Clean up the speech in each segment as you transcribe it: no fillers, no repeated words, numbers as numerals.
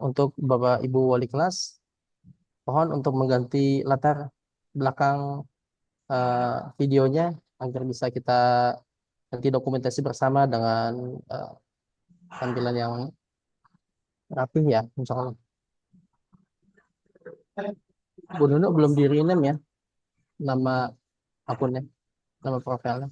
Untuk Bapak Ibu Wali kelas, mohon untuk mengganti latar belakang videonya agar bisa kita nanti dokumentasi bersama dengan eh, tampilan yang rapih ya, insya Allah. Bu Nunu belum di rename ya nama akunnya, nama profilnya.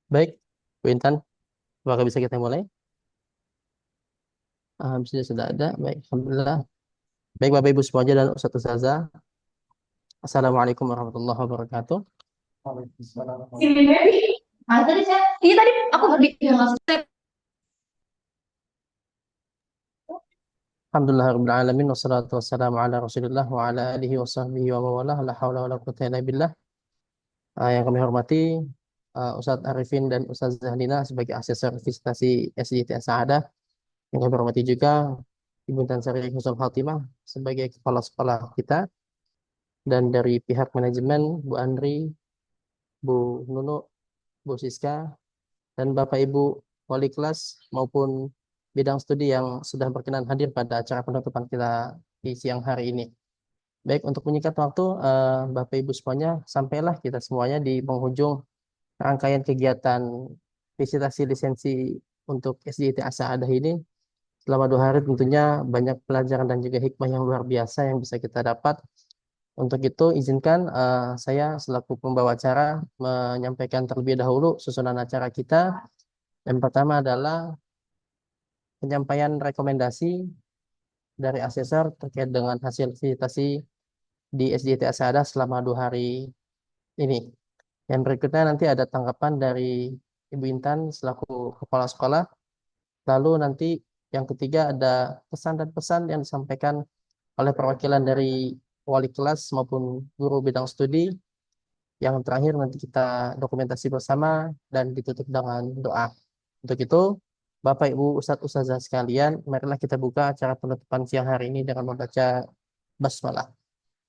Baik, Bu Intan, apakah bisa kita mulai? Sudah ada. Baik, Alhamdulillah. Baik, Bapak Ibu semuanya dan Ustadz Ustazah. Assalamualaikum warahmatullahi wabarakatuh. Ah, tadi saya, iya tadi aku bikin langsung. Alhamdulillah Rabbil Alamin wassalatu wassalamu ala Rasulillah wa ala alihi wa sahbihi wa mawalah la hawla wa la quwwata illa billah. Yang kami hormati Ustadz Arifin dan Ustadz Zahlina sebagai asesor visitasi SDT Sa'adah. Yang kami hormati juga Ibu Tan Sari Husnul Khatimah sebagai kepala sekolah kita, dan dari pihak manajemen Bu Andri, Bu Nunu, Bu Siska, dan Bapak Ibu wali kelas maupun bidang studi yang sudah berkenan hadir pada acara penutupan kita di siang hari ini. Baik, untuk menyingkat waktu, Bapak Ibu semuanya, sampailah kita semuanya di penghujung rangkaian kegiatan visitasi lisensi untuk SDIT As-Sa'adah ini. Selama 2 hari tentunya banyak pelajaran dan juga hikmah yang luar biasa yang bisa kita dapat. Untuk itu, izinkan saya selaku pembawa acara menyampaikan terlebih dahulu susunan acara kita. Yang pertama adalah penyampaian rekomendasi dari asesor terkait dengan hasil visitasi di SDIT Asada selama 2 hari ini. Yang berikutnya nanti ada tanggapan dari Ibu Intan selaku kepala sekolah. Lalu nanti yang ketiga ada pesan dan pesan yang disampaikan oleh perwakilan dari wali kelas maupun guru bidang studi. Yang terakhir nanti kita dokumentasi bersama dan ditutup dengan doa. Untuk itu, Bapak Ibu Ustadz Ustazah sekalian, marilah kita buka acara penutupan siang hari ini dengan membaca basmalah.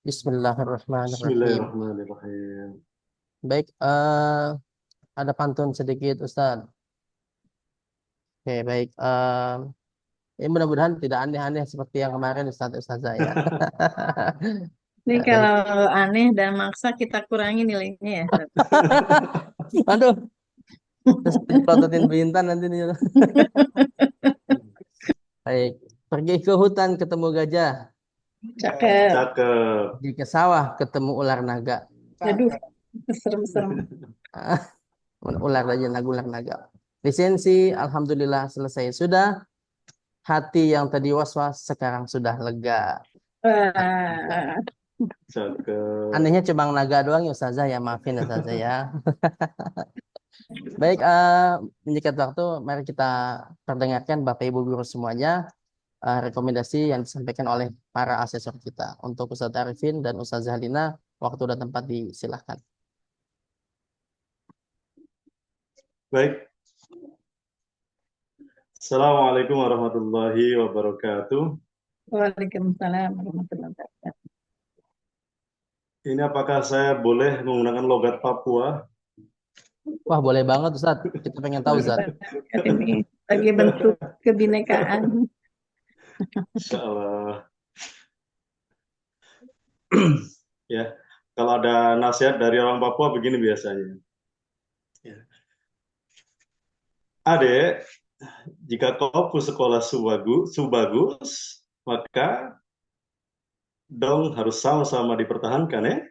Bismillahirrahmanirrahim. Bismillahirrahmanirrahim. Baik, ada pantun sedikit Ustadz. Oke, baik. Ya mudah-mudahan tidak aneh-aneh seperti yang kemarin Ustadz Ustazah ya. Ini Dari, kalau aneh dan maksa kita kurangi nilainya ya. aduh, terus dipelototin bintang nanti nih. Baik, pergi ke hutan ketemu gajah, Cakep. Cakep. pergi ke sawah ketemu ular naga. Aduh, serem-serem. Ular aja naga, ular naga. Lisensi, alhamdulillah selesai sudah. Hati yang tadi was-was sekarang sudah lega. Wah, Cakep. Anehnya cuma naga doang ya Ustazah ya, maafin ya Ustazah ya. Baik, menyingkat waktu, mari kita perdengarkan Bapak Ibu guru semuanya rekomendasi yang disampaikan oleh para asesor kita. Untuk Ustaz Arifin dan Ustazah Halina, waktu dan tempat disilahkan. Baik. Assalamualaikum warahmatullahi wabarakatuh. Waalaikumsalam warahmatullahi wabarakatuh. Ini apakah saya boleh menggunakan logat Papua? Wah, boleh banget Ustaz. Kita pengen tahu Ustaz. Ini sebagai bentuk kebinekaan. Insya Allah. Ya, kalau ada nasihat dari orang Papua begini biasanya. Ya. Adek, jika kau sekolah subagus, maka dong harus sama-sama dipertahankan ya.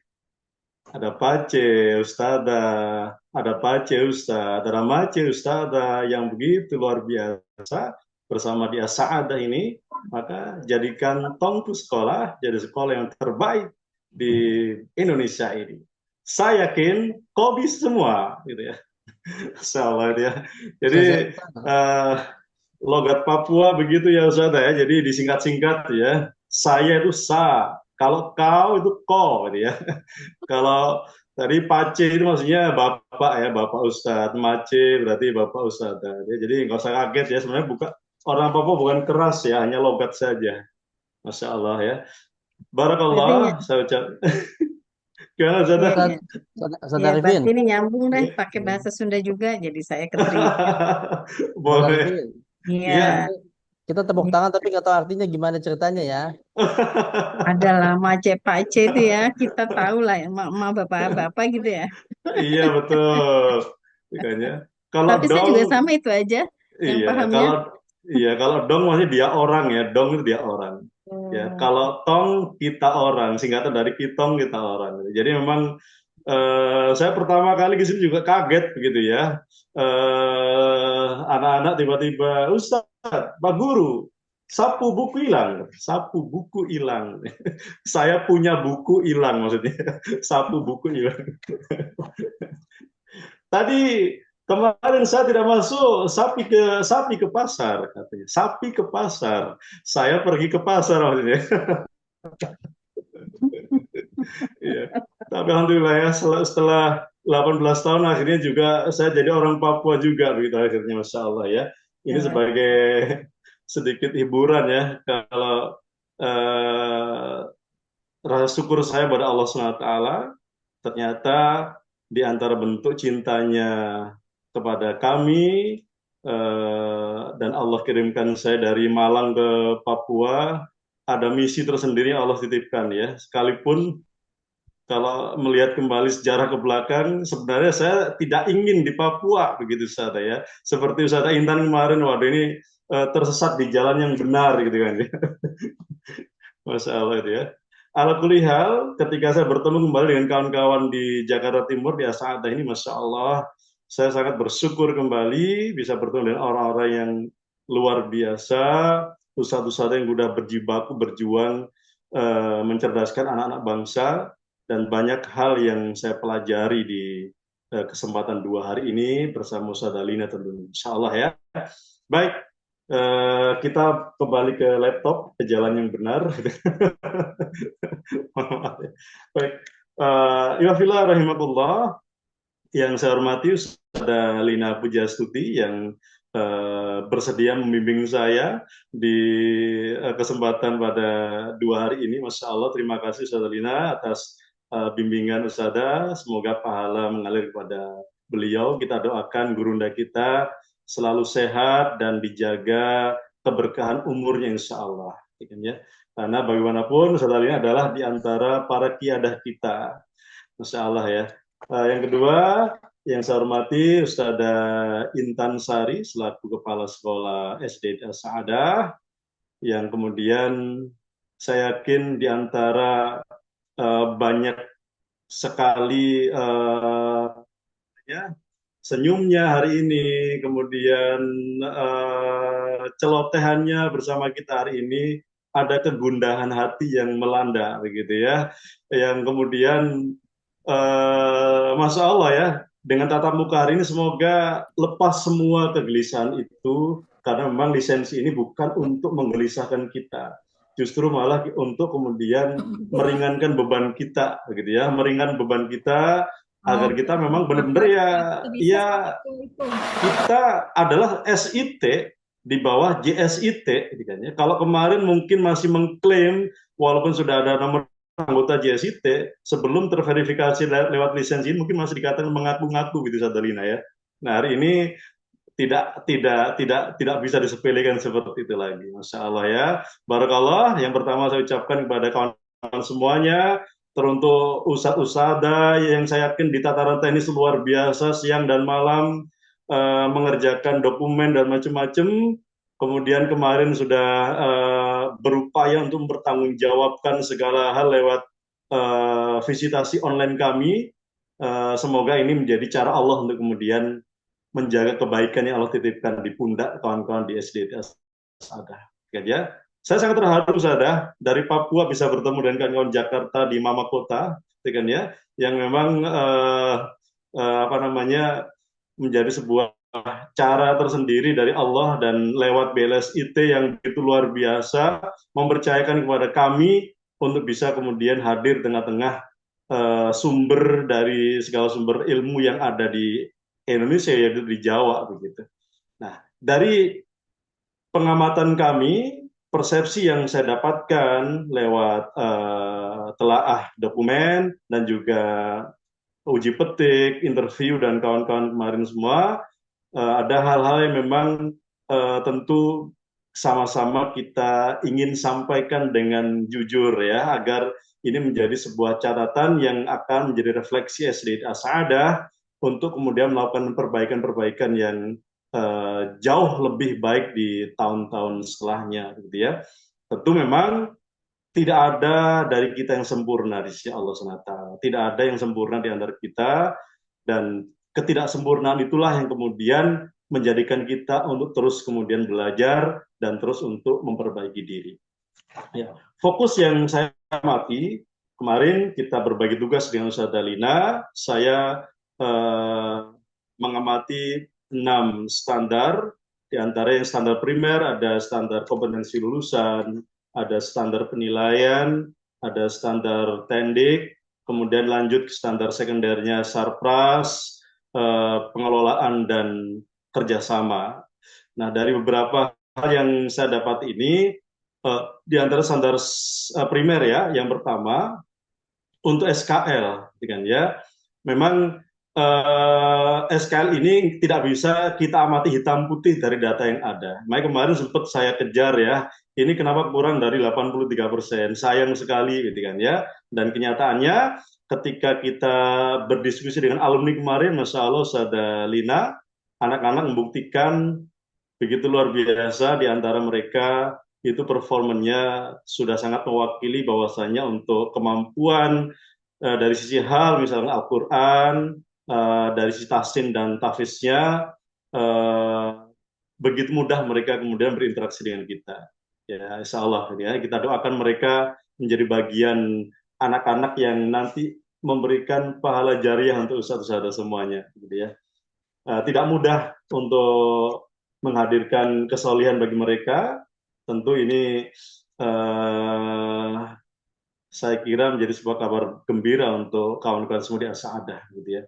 Ada Pace Ustazah, ada Pace Ustaz, ada Mace Ustazah yang begitu luar biasa bersama dia Sa'adah ini, maka jadikan tongku sekolah jadi sekolah yang terbaik di Indonesia ini. Saya yakin kau bisa semua, gitu ya. Insyaallah ya. Jadi logat Papua begitu ya Ustaz ya. Jadi disingkat-singkat ya. Saya itu sa, kalau kau itu ko gitu ya. Kalau tadi Pace itu maksudnya bapak ya, bapak Ustadz. Mace berarti bapak Ustadz. Ya, jadi nggak usah kaget ya, sebenarnya bukan orang Papua bukan keras ya, hanya logat saja. Masya Allah ya. Barakallah, saya ucap. Gimana Ustadz? Ustaz Ya, Arifin. berarti ini nyambung deh pakai bahasa Sunda juga, jadi saya keterima. Ustaz Boleh. Arifin. Iya, Kita tepuk tangan tapi nggak tahu artinya gimana ceritanya ya. adalah mace pace itu ya, kita tahu lah ya, emak-emak bapak-bapak gitu ya. Iya betul. Makanya kalau Tapi saya dong, juga sama itu aja yang iya pahamnya. kalau dong maksudnya dia orang ya, dong itu dia orang. Ya, kalau tong kita orang, singkatan dari kitong kita orang. Jadi memang saya pertama kali ke sini juga kaget begitu ya. Anak-anak tiba-tiba, Ustaz, Pak Guru, sapu buku hilang, sapu buku hilang. Saya punya buku hilang maksudnya, sapu buku hilang. Tadi kemarin saya tidak masuk sapi ke pasar katanya. Sapi ke pasar. Saya pergi ke pasar maksudnya. Ya. Tapi alhamdulillah ya setelah 18 tahun akhirnya juga saya jadi orang Papua juga begitu akhirnya Masya Allah ya. Ini sebagai sedikit hiburan ya kalau rasa syukur saya pada Allah SWT ternyata di antara bentuk cintanya kepada kami dan Allah kirimkan saya dari Malang ke Papua, ada misi tersendiri yang Allah titipkan ya. Sekalipun kalau melihat kembali sejarah ke belakang, sebenarnya saya tidak ingin di Papua begitu Ustaz ya. Seperti Ustaz Intan kemarin, waduh ini tersesat di jalan yang benar gitu kan ya. Masya Allah itu ya. Ala kulihal, ketika saya bertemu kembali dengan kawan-kawan di Jakarta Timur, di Asa'adah ini, Masya Allah, saya sangat bersyukur kembali bisa bertemu dengan orang-orang yang luar biasa, ustadz-ustadz yang sudah berjibaku, berjuang, mencerdaskan anak-anak bangsa, dan banyak hal yang saya pelajari di kesempatan 2 hari ini bersama Ustadz Alina tentunya. Insya Allah ya. Baik, kita kembali ke laptop, ke jalan yang benar. Baik, Iwafillah rahimakumullah, yang saya hormati Ustazah Lina Pujastuti yang bersedia membimbing saya di kesempatan pada 2 hari ini. Masya Allah, terima kasih Ustazah Lina atas bimbingan Ustazah. Semoga pahala mengalir kepada beliau. Kita doakan gurunda kita selalu sehat dan dijaga keberkahan umurnya insya Allah. Ya. Karena bagaimanapun Ustazah Lina adalah di antara para kiadah kita. Masya Allah ya. Yang kedua, yang saya hormati Ustazah Intan Sari selaku Kepala Sekolah SD Sa'adah, yang kemudian saya yakin di antara banyak sekali ya, senyumnya hari ini, kemudian celotehannya bersama kita hari ini, ada kegundahan hati yang melanda begitu ya, yang kemudian Masya Allah ya, dengan tatap muka hari ini semoga lepas semua kegelisahan itu, karena memang lisensi ini bukan untuk menggelisahkan kita, justru malah untuk kemudian meringankan beban kita begitu ya, meringan beban kita agar kita memang benar-benar ya bisa itu. kita adalah SIT di bawah JSIT, gitu kan ya. Kalau kemarin mungkin masih mengklaim walaupun sudah ada nomor anggota JSIT sebelum terverifikasi lewat lisensi mungkin masih dikatakan mengaku-ngaku gitu Sadalina ya. Nah hari ini tidak bisa disepelekan seperti itu lagi. Masya Allah ya. Barakallah. Yang pertama saya ucapkan kepada kawan-kawan semuanya, teruntuk ustadz-ustadzah yang saya yakin di tataran teknis luar biasa siang dan malam mengerjakan dokumen dan macam-macam. Kemudian kemarin sudah berupaya untuk mempertanggungjawabkan segala hal lewat visitasi online kami. Semoga ini menjadi cara Allah untuk kemudian menjaga kebaikan yang Allah titipkan di pundak kawan-kawan di SDT Asadah. Ya, saya sangat terharu Sadah dari Papua bisa bertemu dengan kawan-kawan Jakarta di Mama Kota, kan ya, yang memang menjadi sebuah cara tersendiri dari Allah dan lewat BLSIT yang begitu luar biasa mempercayakan kepada kami untuk bisa kemudian hadir tengah-tengah sumber dari segala sumber ilmu yang ada di Indonesia, yaitu di Jawa begitu. Nah, dari pengamatan kami, persepsi yang saya dapatkan lewat telaah dokumen dan juga uji petik, interview dan kawan-kawan kemarin semua, ada hal-hal yang memang tentu sama-sama kita ingin sampaikan dengan jujur ya, agar ini menjadi sebuah catatan yang akan menjadi refleksi SDT As-Saadah untuk kemudian melakukan perbaikan-perbaikan yang jauh lebih baik di tahun-tahun setelahnya, gitu ya. Tentu memang tidak ada dari kita yang sempurna di sisi Allah SWT. Tidak ada yang sempurna di antara kita, dan ketidaksempurnaan itulah yang kemudian menjadikan kita untuk terus kemudian belajar dan terus untuk memperbaiki diri. Ya. Fokus yang saya amati, kemarin kita berbagi tugas dengan Ustaz Dalina, saya mengamati 6 standar, di antara yang standar primer, ada standar kompetensi lulusan, ada standar penilaian, ada standar tendik, kemudian lanjut ke standar sekundernya Sarpras, pengelolaan dan kerjasama. Nah, dari beberapa hal yang saya dapat ini, di antara standar primer ya, yang pertama, untuk SKL, kan ya, memang SKL ini tidak bisa kita amati hitam putih dari data yang ada. Makanya kemarin sempat saya kejar ya, ini kenapa kurang dari 83%, sayang sekali gitu kan ya. Dan kenyataannya ketika kita berdiskusi dengan alumni kemarin, Masya Allah Sada Lina, anak-anak membuktikan begitu luar biasa, di antara mereka itu performanya sudah sangat mewakili bahwasanya untuk kemampuan dari sisi hal misalnya Al-Quran, dari sisi tahsin dan tafiznya, begitu mudah mereka kemudian berinteraksi dengan kita. Ya, insya Allah ya, kita doakan mereka menjadi bagian anak-anak yang nanti memberikan pahala jariah untuk ustadz-ustadz semuanya, gitu ya. Tidak mudah untuk menghadirkan kesolihan bagi mereka. Tentu ini saya kira menjadi sebuah kabar gembira untuk kawan-kawan semua di As-Saadah, gitu ya.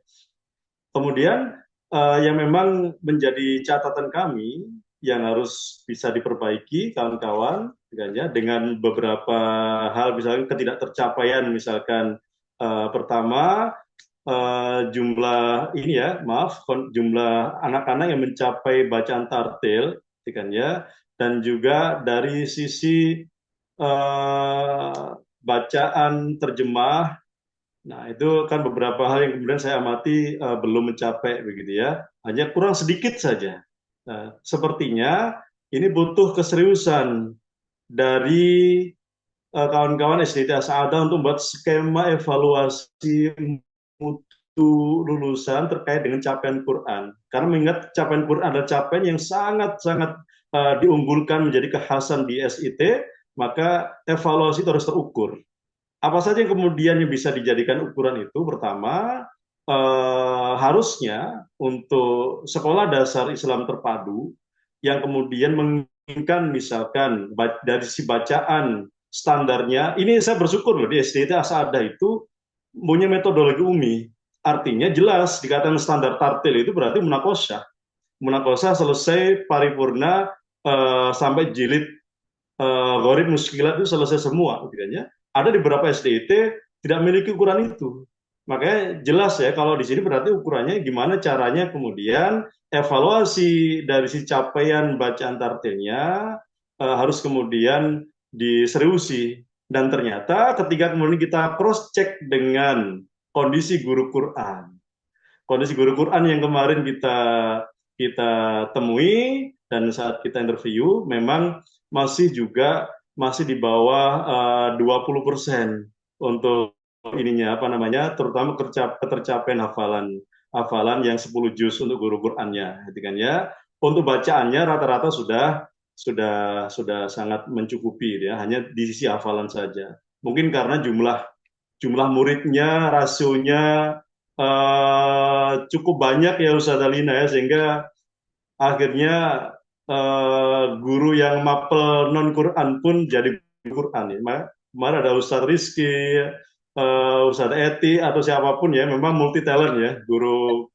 Kemudian yang memang menjadi catatan kami yang harus bisa diperbaiki kawan-kawan, ya, dengan beberapa hal, misalkan ketidaktercapaian, misalkan pertama jumlah ini ya, jumlah anak-anak yang mencapai bacaan tartil, kan ya, dan juga dari sisi bacaan terjemah. Nah, itu kan beberapa hal yang kemudian saya amati belum mencapai begitu ya. Hanya kurang sedikit saja. Nah, sepertinya ini butuh keseriusan dari kawan-kawan SDT As-Saadah untuk membuat skema evaluasi mutu lulusan terkait dengan capaian Quran. Karena mengingat capaian Quran adalah capaian yang sangat-sangat diunggulkan menjadi kekhasan di SIT, maka evaluasi itu harus terukur. Apa saja yang kemudian yang bisa dijadikan ukuran itu? Pertama, harusnya untuk sekolah dasar Islam terpadu yang kemudian menginginkan misalkan dari si bacaan standarnya, ini saya bersyukur loh di SDT As-Saadah itu punya metodologi UMI. artinya jelas dikatakan standar tartil itu berarti munakosah. Munakosah selesai paripurna sampai jilid gharib muskilat itu selesai semua, gitu kan ya. Ada di beberapa SDIT tidak memiliki ukuran itu. Makanya jelas ya kalau di sini berarti ukurannya gimana caranya kemudian evaluasi dari si capaian bacaan tartilnya harus kemudian diseriusi. Dan ternyata ketika kemudian kita cross check dengan kondisi guru Quran, kondisi guru Quran yang kemarin kita temui dan saat kita interview memang masih di bawah 20% untuk ininya apa namanya, terutama ketercapaian hafalan yang 10 juz untuk guru Qur'annya, gitu kan ya. Untuk bacaannya rata-rata sudah sangat mencukupi ya, hanya di sisi hafalan saja. Mungkin karena jumlah muridnya, rasionya cukup banyak ya Ustaz Alina ya, sehingga akhirnya guru yang mapel non Quran pun jadi Quran ya. Kemarin ada Ustaz Rizky, Ustaz Eti atau siapapun ya, memang multi talent ya, guru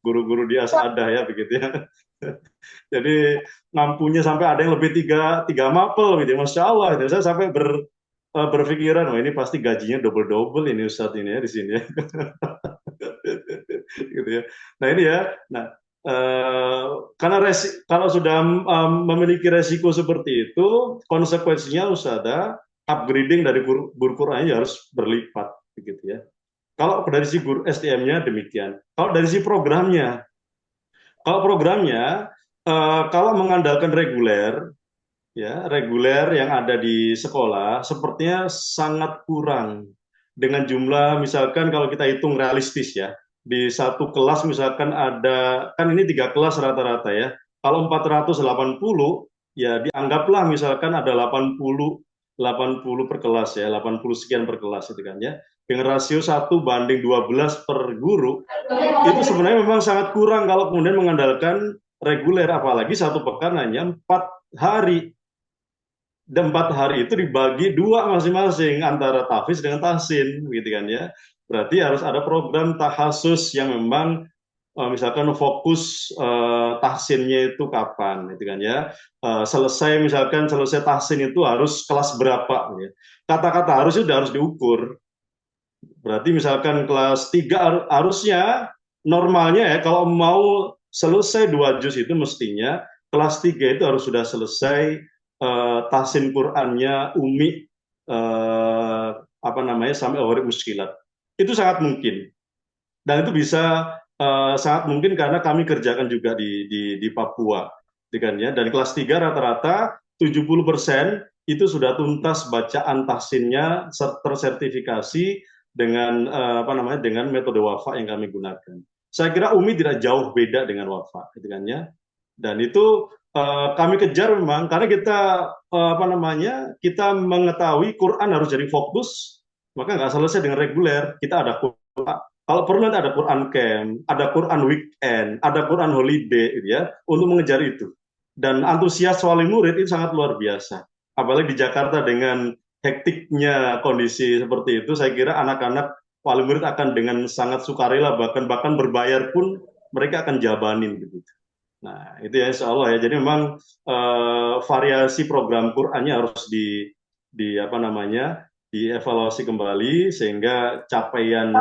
di Asadah ya begitu ya. Jadi mampunya sampai ada yang lebih tiga mapel gitu, Masya Allah. Gitu. Saya sampai berpikiran, oh ini pasti gajinya double ini Ustadz ini ya di sini ya. Gitu ya. Nah ini ya, nah karena kalau sudah memiliki resiko seperti itu, konsekuensinya Ustazah upgrading dari guru Qurannya harus berlipat, begitu ya. Kalau dari si guru SDM-nya demikian. Kalau dari si programnya, kalau mengandalkan reguler, ya reguler yang ada di sekolah, sepertinya sangat kurang dengan jumlah, misalkan kalau kita hitung realistis ya, di satu kelas misalkan ada, kan ini 3 kelas rata-rata ya, kalau 480 ya dianggaplah misalkan ada 80 per kelas ya, 80 sekian per kelas itu kan ya, dengan rasio 1:12 per guru, itu sebenarnya memang sangat kurang kalau kemudian mengandalkan reguler, apalagi satu pekan hanya 4 hari. Dan 4 hari itu dibagi 2 masing-masing antara tahfiz dengan tahsin, gitu kan ya. Berarti harus ada program tahasus yang memang misalkan fokus tahsinnya itu kapan, gitu kan ya. Selesai tahsin itu harus kelas berapa, ya. Kata-kata harus itu harus diukur. Berarti misalkan kelas 3 harusnya normalnya ya kalau mau selesai 2 juz itu mestinya kelas 3 itu harus sudah selesai tahsin Qur'annya umi sampai gharib muskilat. Itu sangat mungkin. Dan itu bisa sangat mungkin karena kami kerjakan juga di Papua, kan ya. Dan kelas 3 rata-rata 70% itu sudah tuntas bacaan tahsinnya tersertifikasi dengan dengan metode wafa yang kami gunakan. Saya kira umi tidak jauh beda dengan wafa, kan ya. Dan itu kami kejar memang karena kita mengetahui Quran harus jadi fokus, maka nggak selesai dengan reguler. Kita ada Quran, kalau perlu nanti ada Quran camp, ada Quran weekend, ada Quran holiday, gitu ya, untuk mengejar itu. Dan antusias wali murid itu sangat luar biasa. Apalagi di Jakarta dengan hektiknya kondisi seperti itu, saya kira anak-anak wali murid akan dengan sangat sukarela bahkan berbayar pun mereka akan jabanin begitu. Nah, itu ya insya Allah ya. Jadi memang variasi program Qur'annya harus dievaluasi kembali sehingga capaian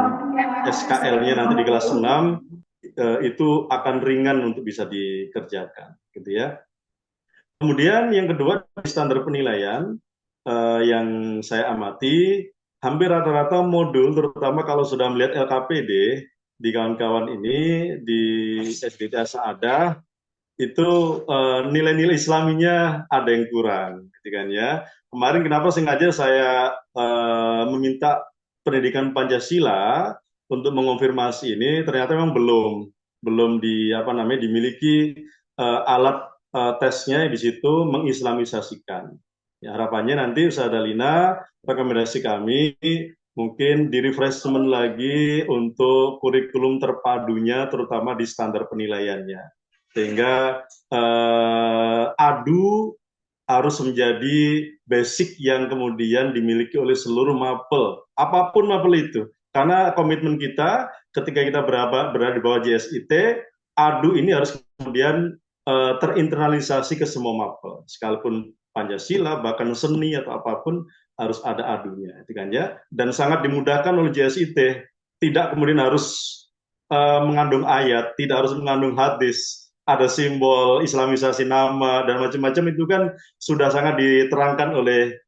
SKL-nya nanti di kelas 6 itu akan ringan untuk bisa dikerjakan, gitu ya. Kemudian yang kedua di standar penilaian yang saya amati hampir rata-rata modul, terutama kalau sudah melihat LKPD di kawan-kawan ini di SDT Asadah, itu nilai-nilai Islaminya ada yang kurang, gitu kan ya. Kemarin kenapa sengaja saya meminta pendidikan Pancasila untuk mengonfirmasi ini, ternyata memang belum dimiliki alat tesnya di situ mengislamisasikan. Ya, harapannya nanti Ustaz Dalina, rekomendasi kami mungkin di refreshment lagi untuk kurikulum terpadunya, terutama di standar penilaiannya. Sehingga ADU harus menjadi basic yang kemudian dimiliki oleh seluruh mapel. Apapun mapel itu. Karena komitmen kita ketika kita berada di bawah JSIT, ADU ini harus kemudian terinternalisasi ke semua mapel, sekalipun Pancasila, bahkan seni atau apapun harus ada adunya, gitu kan ya. Dan sangat dimudahkan oleh JSIT, tidak kemudian harus mengandung ayat, tidak harus mengandung hadis, ada simbol islamisasi nama dan macam-macam, itu kan sudah sangat diterangkan oleh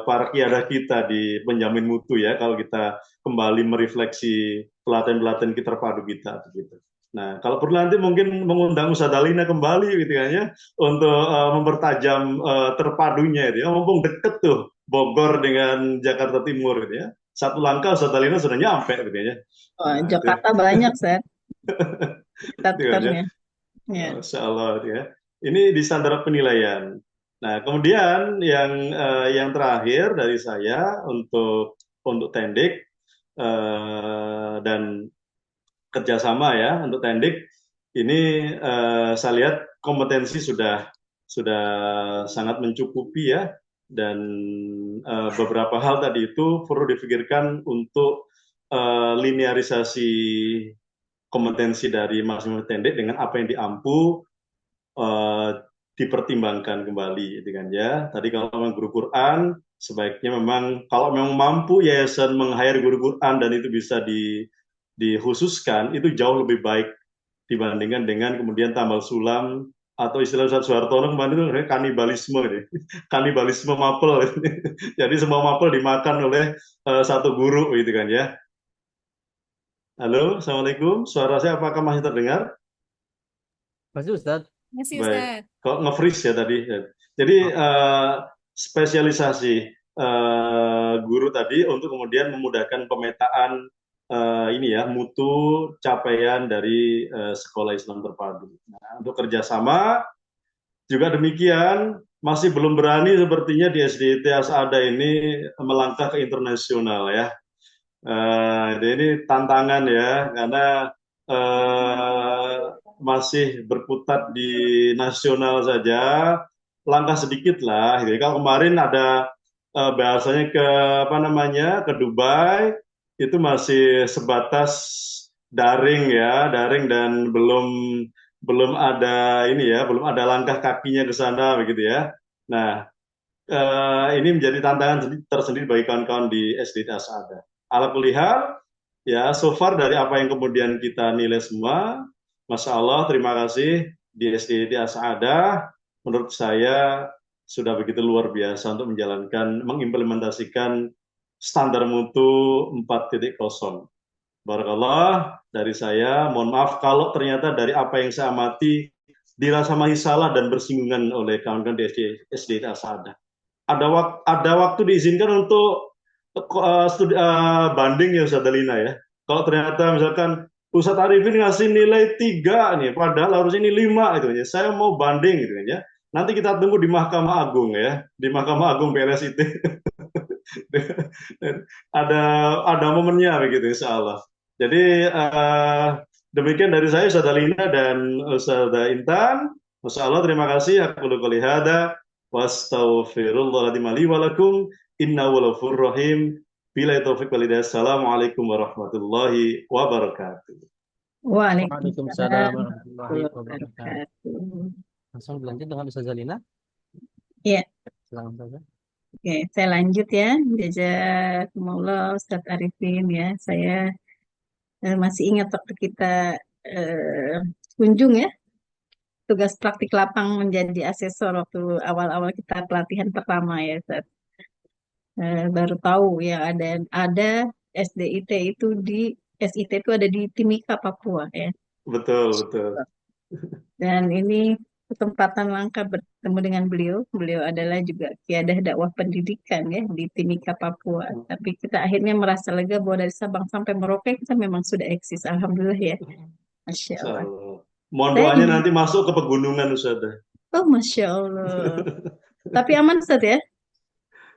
para kiadah kita di penjamin mutu ya, kalau kita kembali merefleksi pelatihan-pelatihan kita terpadu kita begitu. Nah, kalau perlu nanti mungkin mengundang Ustadz Dalina kembali gitu kan ya, untuk mempertajam terpadunya itu ya, mumpung deket tuh Bogor dengan Jakarta Timur gitu ya. Satu langkah Ustadz Dalina sudah nyampe gitu ya. Wah, Nah, itu Jakarta banyak, Seth, gitu kan ya. chapternya. Ya. Masya Allah ya. Ini di standar penilaian. Nah, kemudian yang terakhir dari saya untuk Tendik dan kerjasama ya untuk Tendik ini saya lihat kompetensi sudah sangat mencukupi ya, dan beberapa hal tadi itu perlu dipikirkan untuk linearisasi kompetensi dari masing-masing Tendik dengan apa yang diampu dipertimbangkan kembali, gitu kan ya. Tadi kalau memang guru Quran, sebaiknya memang kalau memang mampu yayasan meng-hire guru Quran dan itu bisa dikhususkan, itu jauh lebih baik dibandingkan dengan kemudian tambal sulam atau istilah Ustaz Soehartono kemarin itu kanibalisme, gitu. Kanibalisme mapel. Jadi semua mapel dimakan oleh satu guru, gitu kan ya. Halo, Assalamualaikum. Suara saya apakah masih terdengar? Masih Ustadz. Masih Baik, Ustaz. kok nge-freeze ya tadi. Jadi spesialisasi guru tadi untuk kemudian memudahkan pemetaan ini ya mutu capaian dari sekolah Islam terpadu. Nah, untuk kerjasama juga demikian, masih belum berani sepertinya di SDIT Asada ini melangkah ke internasional ya. Ini tantangan ya, karena masih berkutat di nasional saja, langkah sedikit lah. Jadi kalau kemarin ada bahasanya ke apa namanya ke Dubai, itu masih sebatas daring ya, daring dan belum ada ini ya, belum ada langkah kakinya ke sana begitu ya. Nah, ini menjadi tantangan tersendiri bagi kawan-kawan di SDIT Asada. Ala kulihal, ya so far dari apa yang kemudian kita nilai semua, Masya Allah, terima kasih di SDIT Asada. Menurut saya sudah begitu luar biasa untuk mengimplementasikan standar mutu 4.0. Barakallah dari saya. Mohon maaf kalau ternyata dari apa yang saya amati dirasa masih salah dan bersinggungan oleh kawan-kawan di SDIT Asada. Ada waktu diizinkan untuk banding ya Ustadz Dalina ya. Kalau ternyata misalkan Ustadz Arifin ngasih nilai 3 nih, padahal harus ini 5 itu ya. Saya mau banding gitu ya. Nanti kita tunggu di Mahkamah Agung ya, di Mahkamah Agung PLS itu. ada momennya begitu insya Allah. Jadi demikian dari saya Ustadz Dalina dan Ustadz Intan. Masya Allah, terima kasih. Aku qouli hada wastaghfirullahaladzim li wa lakum innahu ghafurur rahim. Billahi taufiq wal hidayah. Assalamualaikum warahmatullahi wabarakatuh. Waalaikumsalam Waalaikumsalam warahmatullahi wabarakatuh. wabarakatuh. Langsung dilanjut dengan Ustaz Zalina. Iya, Silakan saja. oke, saya lanjut ya. Jazakumullah Ustadz Arifin ya. Saya masih ingat waktu kita kunjung ya, tugas praktik lapang menjadi asesor waktu awal-awal kita pelatihan pertama ya, Ustadz. Baru tahu ya ada SDIT itu SIT itu ada di Timika, Papua ya. Betul, betul. Dan ini kesempatan langka bertemu dengan beliau. Beliau adalah juga kiadah dakwah pendidikan ya di Timika, Papua. Tapi kita akhirnya merasa lega bahwa dari Sabang sampai Merauke kita memang sudah eksis. Alhamdulillah ya. Masya Allah. Mohon doanya nanti masuk ke pegunungan Ustaz. Oh, Masya Allah. Tapi aman Ustaz ya?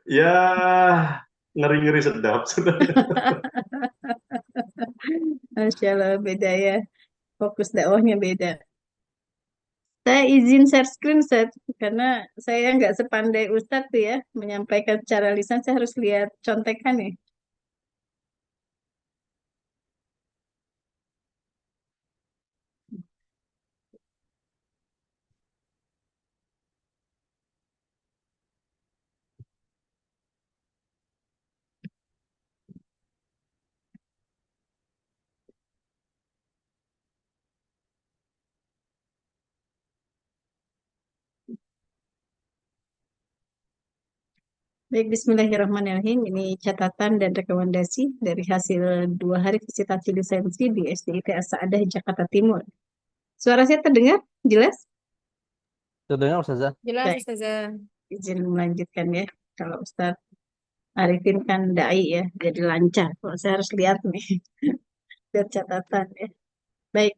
Ya, ngeri-ngeri sedap. Masya Allah, beda ya. Fokus dakwahnya beda. Saya izin share screen Ustaz, karena saya nggak sepandai Ustaz tuh ya, menyampaikan secara lisan, saya harus lihat contekan nih. Baik, Bismillahirrahmanirrahim. Ini catatan dan rekomendasi dari hasil 2 hari visitasi lisensi di SDIT As-Saadah, Jakarta Timur. Suara saya terdengar jelas? Terdengar Ustazah? Jelas, Baik, Ustazah. izin melanjutkan ya. Kalau Ustadz Arifin kan dai ya, jadi lancar. Kalau saya harus lihat nih, lihat catatan ya. Baik,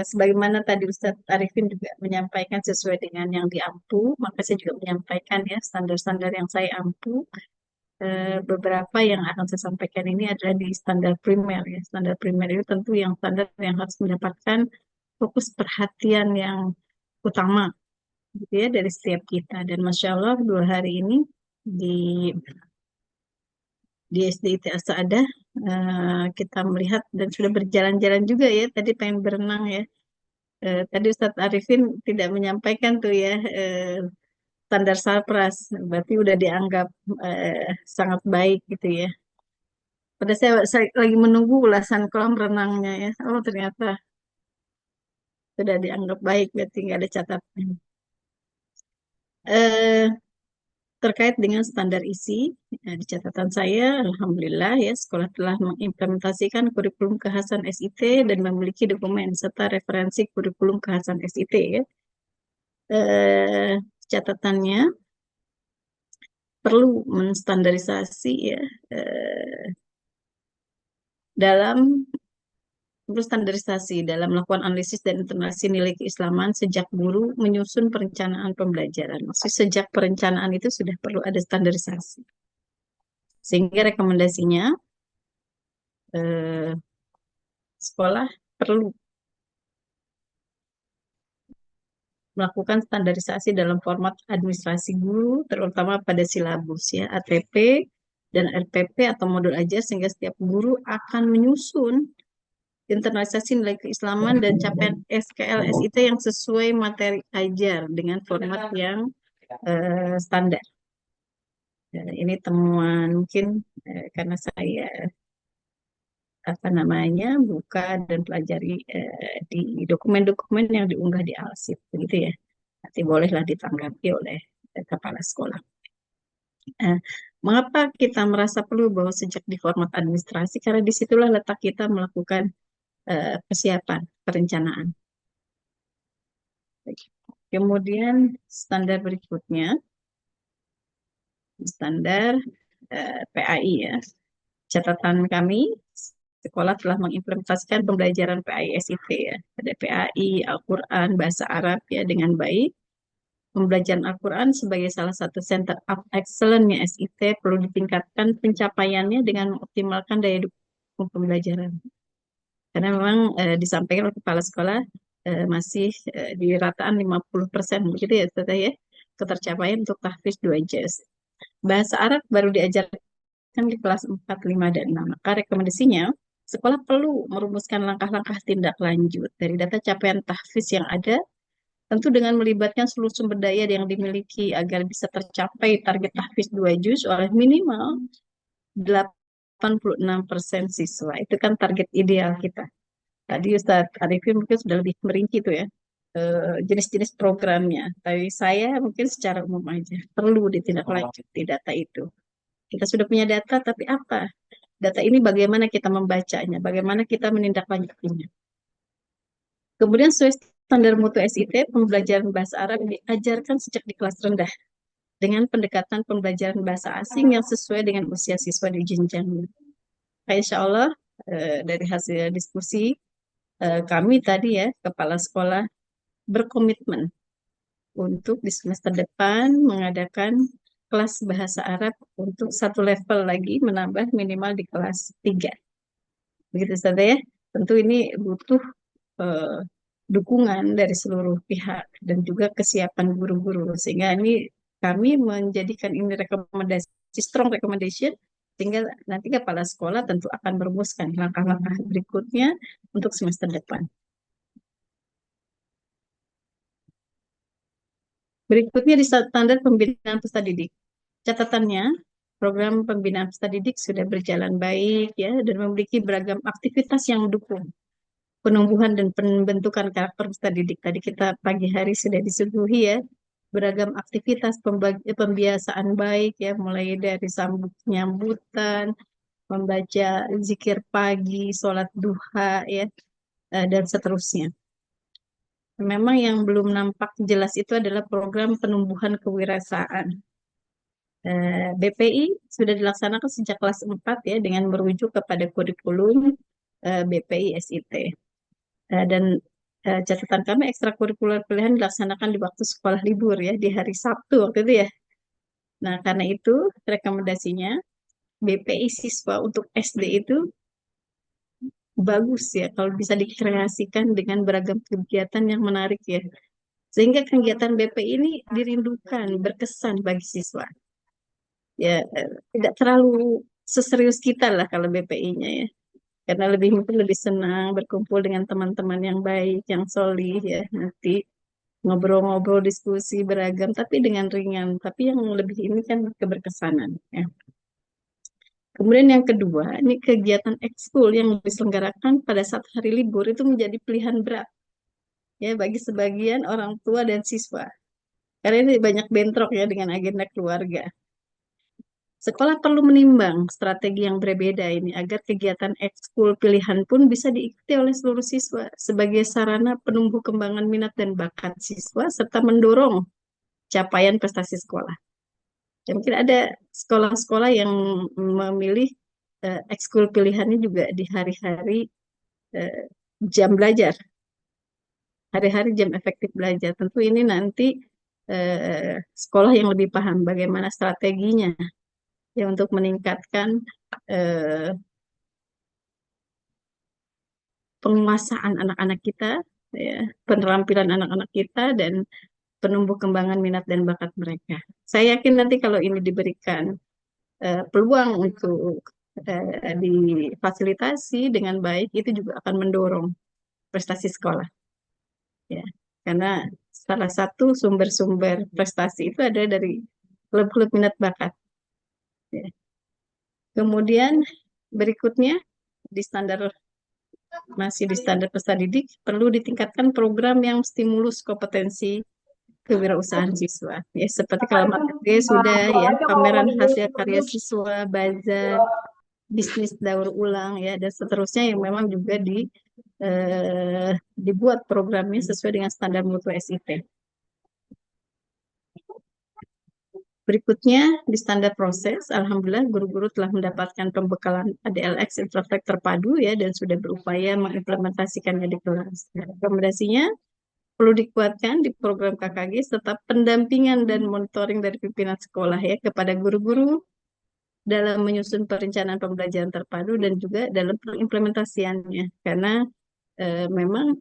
sebagaimana tadi Ustadz Arifin juga menyampaikan sesuai dengan yang diampu, maka saya juga menyampaikan ya standar-standar yang saya ampu. Beberapa yang akan saya sampaikan ini adalah di standar primer ya. Standar primer itu tentu yang standar yang harus mendapatkan fokus perhatian yang utama gitu ya dari setiap kita. Dan Masya Allah 2 hari ini di SDIT As-Saadah kita melihat dan sudah berjalan-jalan juga ya. Tadi pengen berenang ya. Tadi Ustadz Arifin tidak menyampaikan tuh ya standar Salpras, berarti udah dianggap sangat baik gitu ya. Pada saya lagi menunggu ulasan kolam renangnya ya. Oh ternyata sudah dianggap baik, berarti nggak ada catatan. Eh, Terkait dengan standar isi, di catatan saya, Alhamdulillah ya, sekolah telah mengimplementasikan kurikulum kekhasan SIT dan memiliki dokumen serta referensi kurikulum kekhasan SIT ya. Catatannya perlu menstandarisasi ya dalam standarisasi dalam melakukan analisis dan internalisasi nilai keislaman sejak guru menyusun perencanaan pembelajaran. Maksudnya sejak perencanaan itu sudah perlu ada standarisasi. Sehingga rekomendasinya eh, sekolah perlu melakukan standarisasi dalam format administrasi guru, terutama pada silabus ya, ATP dan RPP atau modul ajar, sehingga setiap guru akan menyusun internalisasi nilai keislaman dan capaian SKL SIT yang sesuai materi ajar dengan format yang standar. Ini temuan mungkin karena saya buka dan pelajari di dokumen-dokumen yang diunggah di Alsip, begitu ya. Nanti bolehlah ditanggapi oleh kepala sekolah. Mengapa kita merasa perlu bahwa sejak di format administrasi? Karena disitulah letak kita melakukan persiapan, perencanaan. Kemudian standar berikutnya, standar PAI ya. Catatan kami, sekolah telah mengimplementasikan pembelajaran PAI SIT ya. Ada PAI, Al-Quran, Bahasa Arab ya dengan baik. Pembelajaran Al-Quran sebagai salah satu center of excellence-nya SIT perlu ditingkatkan pencapaiannya dengan mengoptimalkan daya dukung pembelajaran. Karena memang disampaikan oleh kepala sekolah masih di rataan 50% begitu ya Ustazah ya, ketercapaian untuk tahfiz 2 juz. Bahasa Arab baru diajarkan di kelas 4, 5, dan 6. Maka rekomendasinya, sekolah perlu merumuskan langkah-langkah tindak lanjut dari data capaian tahfiz yang ada, tentu dengan melibatkan seluruh sumber daya yang dimiliki agar bisa tercapai target tahfiz 2 juz oleh minimal 86% siswa. Itu kan target ideal kita. Tadi Ustadz Arifin mungkin sudah lebih merinci tuh ya jenis-jenis programnya. Tapi saya mungkin secara umum aja perlu ditindaklanjuti data itu. Kita sudah punya data, tapi apa? Data ini bagaimana kita membacanya, bagaimana kita menindaklanjutinya. Kemudian sesuai standar mutu SIT, pembelajaran bahasa Arab diajarkan sejak di kelas rendah dengan pendekatan pembelajaran bahasa asing yang sesuai dengan usia siswa di jenjangnya. Insya Allah dari hasil diskusi kami tadi ya, kepala sekolah berkomitmen untuk di semester depan mengadakan kelas bahasa Arab untuk 1 level lagi, menambah minimal di kelas 3. Begitu saja ya. Tentu ini butuh dukungan dari seluruh pihak dan juga kesiapan guru-guru. Sehingga ini kami menjadikan ini rekomendasi, strong recommendation, sehingga nanti kepala sekolah tentu akan merumuskan langkah-langkah berikutnya untuk semester depan. Berikutnya di standar pembinaan peserta didik. Catatannya, program pembinaan peserta didik sudah berjalan baik ya dan memiliki beragam aktivitas yang mendukung penumbuhan dan pembentukan karakter peserta didik. Tadi kita pagi hari sudah disuguhi ya beragam aktivitas pembiasaan baik ya, mulai dari sambut nyambutan, membaca zikir pagi, sholat duha ya, dan seterusnya. Memang yang belum nampak jelas itu adalah program penumbuhan kewirausahaan. BPI sudah dilaksanakan sejak kelas 4 ya, dengan merujuk kepada kurikulum BPI SIT. Dan catatan kami ekstrakurikuler pilihan dilaksanakan di waktu sekolah libur ya, di hari Sabtu waktu itu ya. Nah, karena itu rekomendasinya BPI siswa untuk SD itu bagus ya kalau bisa dikreasikan dengan beragam kegiatan yang menarik ya. Sehingga kegiatan BPI ini dirindukan, berkesan bagi siswa. Ya, tidak terlalu seserius kita lah kalau BPI-nya ya. Karena mungkin lebih senang berkumpul dengan teman-teman yang baik, yang solih ya. Nanti ngobrol-ngobrol, diskusi beragam, tapi dengan ringan. Tapi yang lebih ini kan keberkesanan ya. Kemudian yang kedua, ini kegiatan ekskul yang diselenggarakan pada saat hari libur itu menjadi pilihan berat ya bagi sebagian orang tua dan siswa. Karena ini banyak bentrok ya dengan agenda keluarga. Sekolah perlu menimbang strategi yang berbeda ini agar kegiatan ekskul pilihan pun bisa diikuti oleh seluruh siswa sebagai sarana penumbuh kembangan minat dan bakat siswa serta mendorong capaian prestasi sekolah. Dan mungkin ada sekolah-sekolah yang memilih ekskul pilihannya juga di hari-hari jam belajar, hari-hari jam efektif belajar. Tentu ini nanti sekolah yang lebih paham bagaimana strateginya ya untuk meningkatkan penguasaan anak-anak kita, ya, penerampilan anak-anak kita, dan penumbuh kembangan minat dan bakat mereka. Saya yakin nanti kalau ini diberikan peluang untuk difasilitasi dengan baik, itu juga akan mendorong prestasi sekolah. Ya, karena salah satu sumber-sumber prestasi itu ada dari klub-klub minat bakat. Ya. Kemudian berikutnya masih di standar peserta didik perlu ditingkatkan program yang stimulus kompetensi kewirausahaan siswa. Ya, seperti kalau materi sudah ya, pameran hasil karya siswa, bazar, bisnis daur ulang ya, dan seterusnya yang memang juga dibuat programnya sesuai dengan standar mutu SIT. Berikutnya, di standar proses, alhamdulillah guru-guru telah mendapatkan pembekalan ADLX Intraflek terpadu ya, dan sudah berupaya mengimplementasikannya di kelas. Rekomendasinya perlu dikuatkan di program KKG serta pendampingan dan monitoring dari pimpinan sekolah ya kepada guru-guru dalam menyusun perencanaan pembelajaran terpadu dan juga dalam pengimplementasiannya. Karena memang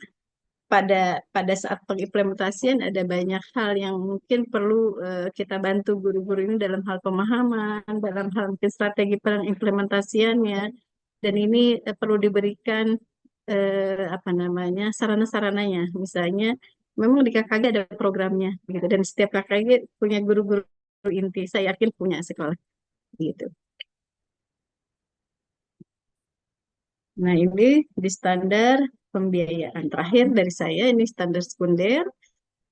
pada saat pengimplementasian ada banyak hal yang mungkin perlu kita bantu guru-guru ini dalam hal pemahaman, dalam hal mungkin strategi pengimplementasiannya, dan ini perlu diberikan sarana-sarananya. Misalnya, memang di KKG ada programnya, gitu, dan setiap KKG punya guru-guru inti. Saya yakin punya sekolah, gitu. Nah, ini di standar pembiayaan. Terakhir dari saya, ini standar sekunder.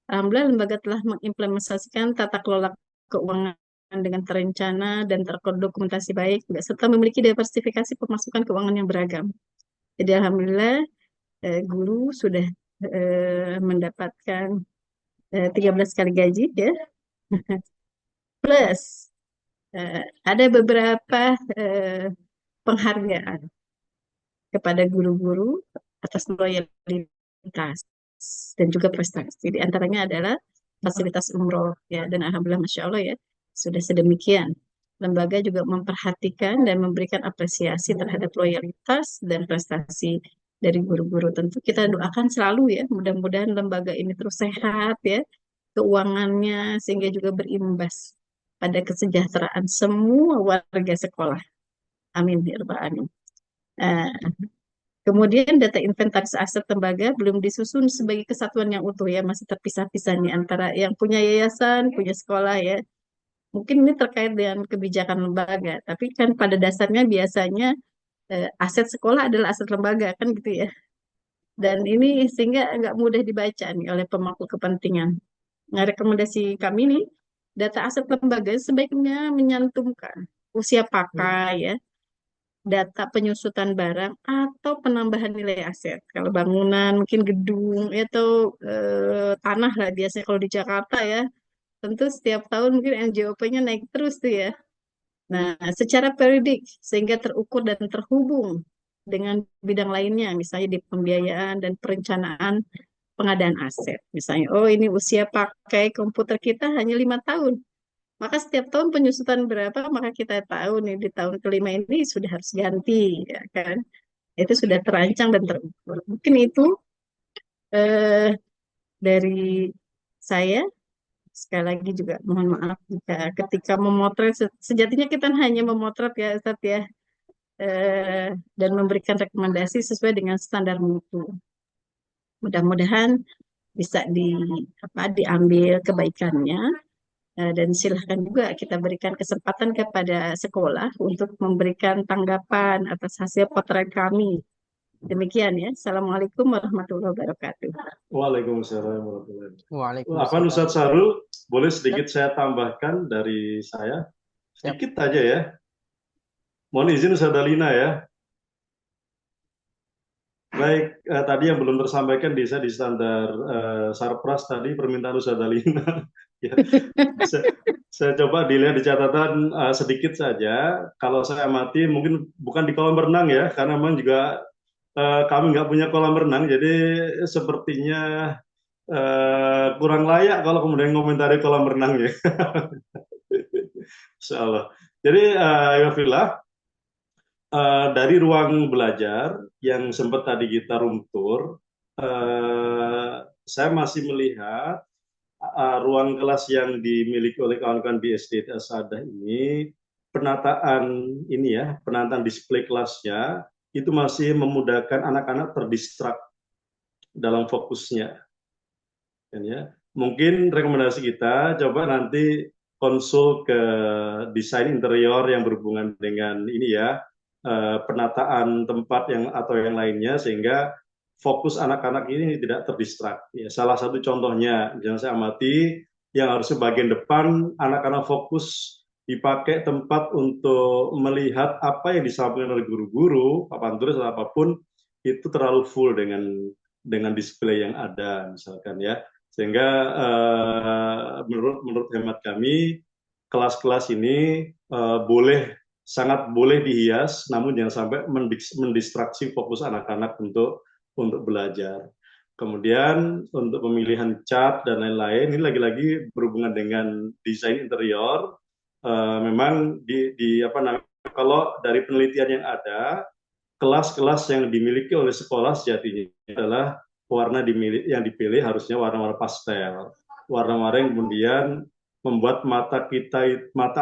Alhamdulillah, lembaga telah mengimplementasikan tata kelola keuangan dengan terencana dan terdokumentasi baik, serta memiliki diversifikasi pemasukan keuangan yang beragam. Jadi, alhamdulillah, guru sudah mendapatkan 13 kali gaji, ya. Plus, ada beberapa penghargaan kepada guru-guru atas loyalitas dan juga prestasi. Di antaranya adalah fasilitas umroh ya, dan alhamdulillah masya Allah ya sudah sedemikian. Lembaga juga memperhatikan dan memberikan apresiasi terhadap loyalitas dan prestasi dari guru-guru. Tentu kita doakan selalu ya, mudah-mudahan lembaga ini terus sehat ya, keuangannya, sehingga juga berimbas pada kesejahteraan semua warga sekolah. Amin ya rabbal alamin. Kemudian data inventaris aset lembaga belum disusun sebagai kesatuan yang utuh ya, masih terpisah-pisah nih antara yang punya yayasan, punya sekolah ya. Mungkin ini terkait dengan kebijakan lembaga, tapi kan pada dasarnya biasanya aset sekolah adalah aset lembaga kan gitu ya. Dan ini sehingga nggak mudah dibaca nih oleh pemangku kepentingan. Nah, rekomendasi kami nih, data aset lembaga sebaiknya menyantumkan usia pakai ya, data penyusutan barang atau penambahan nilai aset. Kalau bangunan, mungkin gedung atau tanah lah biasanya kalau di Jakarta ya. Tentu setiap tahun mungkin NJOP-nya naik terus tuh ya. Nah, secara periodik sehingga terukur dan terhubung dengan bidang lainnya, misalnya di pembiayaan dan perencanaan pengadaan aset. Misalnya, oh ini usia pakai komputer kita hanya 5 tahun. Maka setiap tahun penyusutan berapa, maka kita tahu nih di tahun kelima ini sudah harus ganti, ya kan? Itu sudah terancang dan terukur. Mungkin itu eh, dari saya. Sekali lagi juga mohon maaf jika ketika memotret, sejatinya kita hanya memotret ya Ustadz ya, dan memberikan rekomendasi sesuai dengan standar mutu. Mudah-mudahan bisa diambil kebaikannya, dan silahkan juga kita berikan kesempatan kepada sekolah untuk memberikan tanggapan atas hasil potret kami. Demikian ya. Assalamualaikum warahmatullahi wabarakatuh. Waalaikumsalam warahmatullahi wabarakatuh. Apa Waalaikumsalam. Ustadz Sarul, boleh sedikit saya tambahkan dari saya? Siap. Sedikit aja ya. Mohon izin Ustadz Dalina ya. Baik, tadi yang belum tersampaikan di standar Sarpras tadi permintaan Ustadz Dalina. Ya, saya coba dilihat di catatan sedikit saja. Kalau saya amati mungkin bukan di kolam renang ya, karena memang juga kami nggak punya kolam renang, jadi sepertinya kurang layak kalau kemudian komentari kolam renang ya. Insya Allah. Jadi ya Villa, dari ruang belajar yang sempat tadi kita runtur, saya masih melihat ruang kelas yang dimiliki oleh kawan-kawan di SD Asadah ini, penataan display kelasnya itu masih memudahkan anak-anak terdistrak dalam fokusnya. Dan ya, mungkin rekomendasi kita coba nanti konsul ke desain interior yang berhubungan dengan ini ya, penataan tempat atau yang lainnya sehingga fokus anak-anak ini tidak terdistrak. Ya, salah satu contohnya, misalnya saya amati yang harusnya bagian depan anak-anak fokus dipakai tempat untuk melihat apa yang disampaikan oleh guru-guru, papan tulis atau apapun itu terlalu full dengan display yang ada misalkan ya. Sehingga menurut hemat kami kelas-kelas ini sangat boleh dihias, namun jangan sampai mendistraksi fokus anak-anak untuk belajar. Kemudian untuk pemilihan cat dan lain-lain, ini lagi-lagi berhubungan dengan desain interior. Memang kalau dari penelitian yang ada, kelas-kelas yang dimiliki oleh sekolah sejatinya adalah warna yang dipilih harusnya warna-warna pastel, warna-warna yang kemudian membuat mata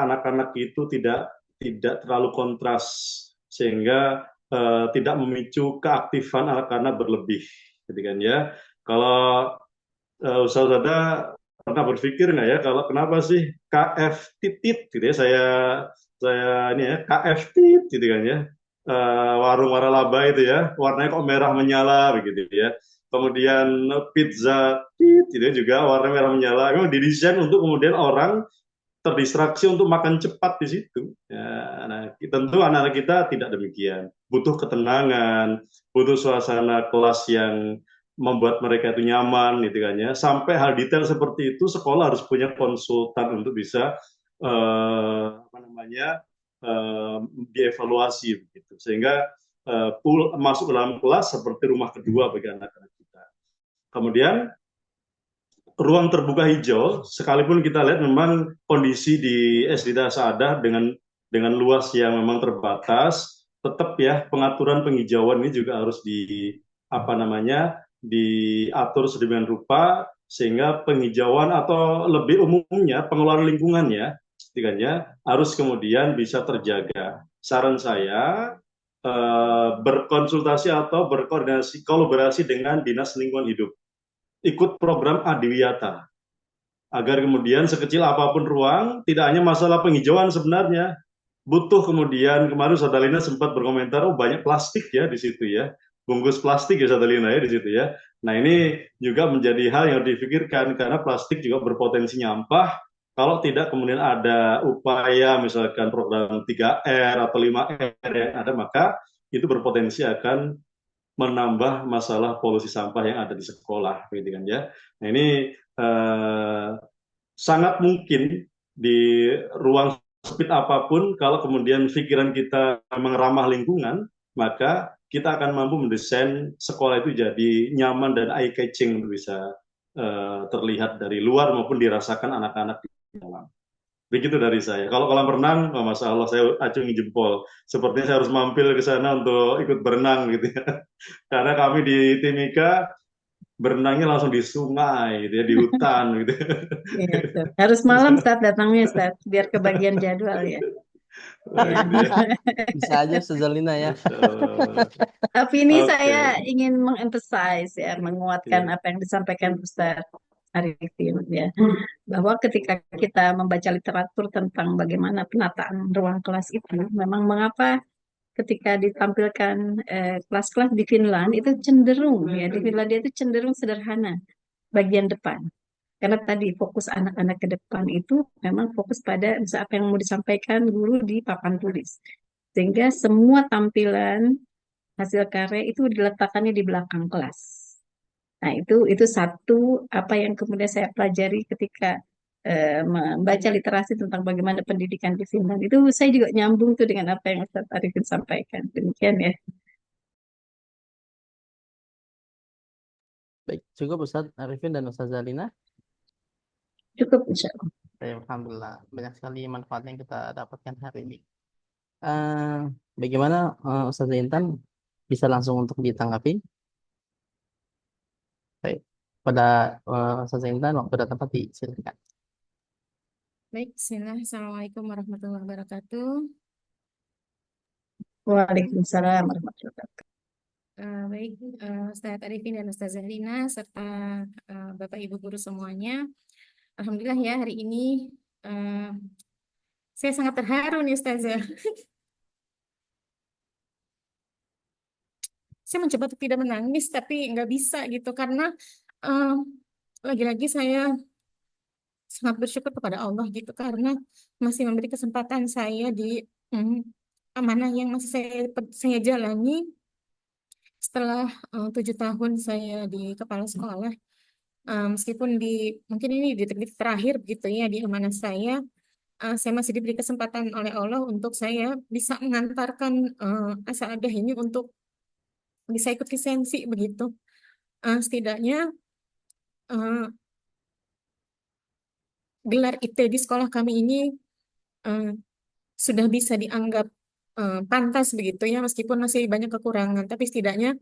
anak-anak itu tidak terlalu kontras sehingga tidak memicu keaktifan anak-anak berlebih, gitu kan ya. Kalau Ustazah pernah berpikir nggak ya kalau kenapa sih KF titit gitu ya, saya ini ya KF tit gitu kan ya, warung waralaba itu ya, warnanya kok merah menyala begitu ya. Kemudian pizza tit gitu ya, juga warna merah menyala. Memang didesain untuk kemudian orang terdistraksi untuk makan cepat di situ. Ya, nah, tentu anak-anak kita tidak demikian. Butuh ketenangan, butuh suasana kelas yang membuat mereka itu nyaman, gitu kan ya. Sampai hal detail seperti itu, sekolah harus punya konsultan untuk bisa dievaluasi, begitu. Sehingga masuk ke dalam kelas seperti rumah kedua bagi anak-anak kita. Kemudian ruang terbuka hijau, sekalipun kita lihat memang kondisi di SD Asadah dengan luas yang memang terbatas, tetap ya pengaturan penghijauan ini juga harus diatur sedemikian rupa sehingga penghijauan atau lebih umumnya pengelolaan lingkungannya harus kemudian bisa terjaga. Saran saya berkonsultasi atau berkoordinasi kolaborasi dengan Dinas Lingkungan Hidup. Ikut program Adiwiyata agar kemudian sekecil apapun ruang, tidak hanya masalah penghijauan sebenarnya, butuh kemudian kemarin Sadalina sempat berkomentar, oh banyak plastik ya di situ ya, bungkus plastik ya Sadalina ya di situ ya. Nah, ini juga menjadi hal yang dipikirkan karena plastik juga berpotensi nyampah kalau tidak kemudian ada upaya misalkan program 3R atau 5R yang ada, maka itu berpotensi akan menambah masalah polusi sampah yang ada di sekolah, gitu kan ya. Nah, ini eh, sangat mungkin di ruang sempit apapun, kalau kemudian pikiran kita mengeramah lingkungan, maka kita akan mampu mendesain sekolah itu jadi nyaman dan eye catching untuk bisa terlihat dari luar maupun dirasakan anak-anak di dalam. Begitu dari saya. Kalau kolam renang, oh, Masya Allah, saya acungi jempol. Sepertinya saya harus mampir ke sana untuk ikut berenang gitu ya. Karena kami di Timika berenangnya langsung di sungai gitu ya, di hutan gitu. Iya, tuh. Harus malam Ustaz datangnya Ustaz, biar kebagian jadwal ya. Wah, Ya. gitu ya. Bisa aja Ustaz Zalina ya. Masya Allah. Tapi ini Oke, saya ingin mengemphasize ya, menguatkan ya. apa yang disampaikan Ustaz Arifin ya, bahwa ketika kita membaca literatur tentang bagaimana penataan ruang kelas itu, memang mengapa ketika ditampilkan kelas-kelas di Finland itu cenderung ya, di Finlandia itu cenderung sederhana bagian depan. Karena tadi fokus anak-anak ke depan itu memang fokus pada misalnya apa yang mau disampaikan guru di papan tulis. Sehingga semua tampilan hasil karya itu diletakkannya di belakang kelas. Nah, itu satu apa yang kemudian saya pelajari ketika membaca literasi tentang bagaimana pendidikan di Finland. Itu saya juga nyambung tuh dengan apa yang Ustaz Arifin sampaikan. Demikian ya. Baik, cukup Ustaz Arifin dan Ustaz Zalina. Cukup insya Allah. Baik, Alhamdulillah, banyak sekali manfaat yang kita dapatkan hari ini. Eh, Bagaimana Ustaz Intan, bisa langsung untuk ditanggapi? Baik, pada Ustaz Intan, waktu dan tempat disilakan. Baik, bismillah. Assalamualaikum warahmatullahi wabarakatuh. Waalaikumsalam warahmatullahi wabarakatuh. Baik, Ustadz Arifin dan Ustazah Zahrina, serta Bapak Ibu guru semuanya. Alhamdulillah ya, hari ini eh, saya sangat terharu nih Ustazah. Saya mencoba untuk tidak menangis, tapi nggak bisa gitu, karena eh, lagi-lagi saya sangat bersyukur kepada Allah gitu, karena masih memberi kesempatan saya di mm, amanah yang masih saya jalani setelah 7 tahun saya di kepala sekolah. Meskipun mungkin ini di titik terakhir begitu ya di amanah saya masih diberi kesempatan oleh Allah untuk saya bisa mengantarkan Asa'adah ini untuk bisa ikut lisensi begitu. Setidaknya eh, gelar IT di sekolah kami ini eh, sudah bisa dianggap pantas begitu ya, meskipun masih banyak kekurangan, tapi setidaknya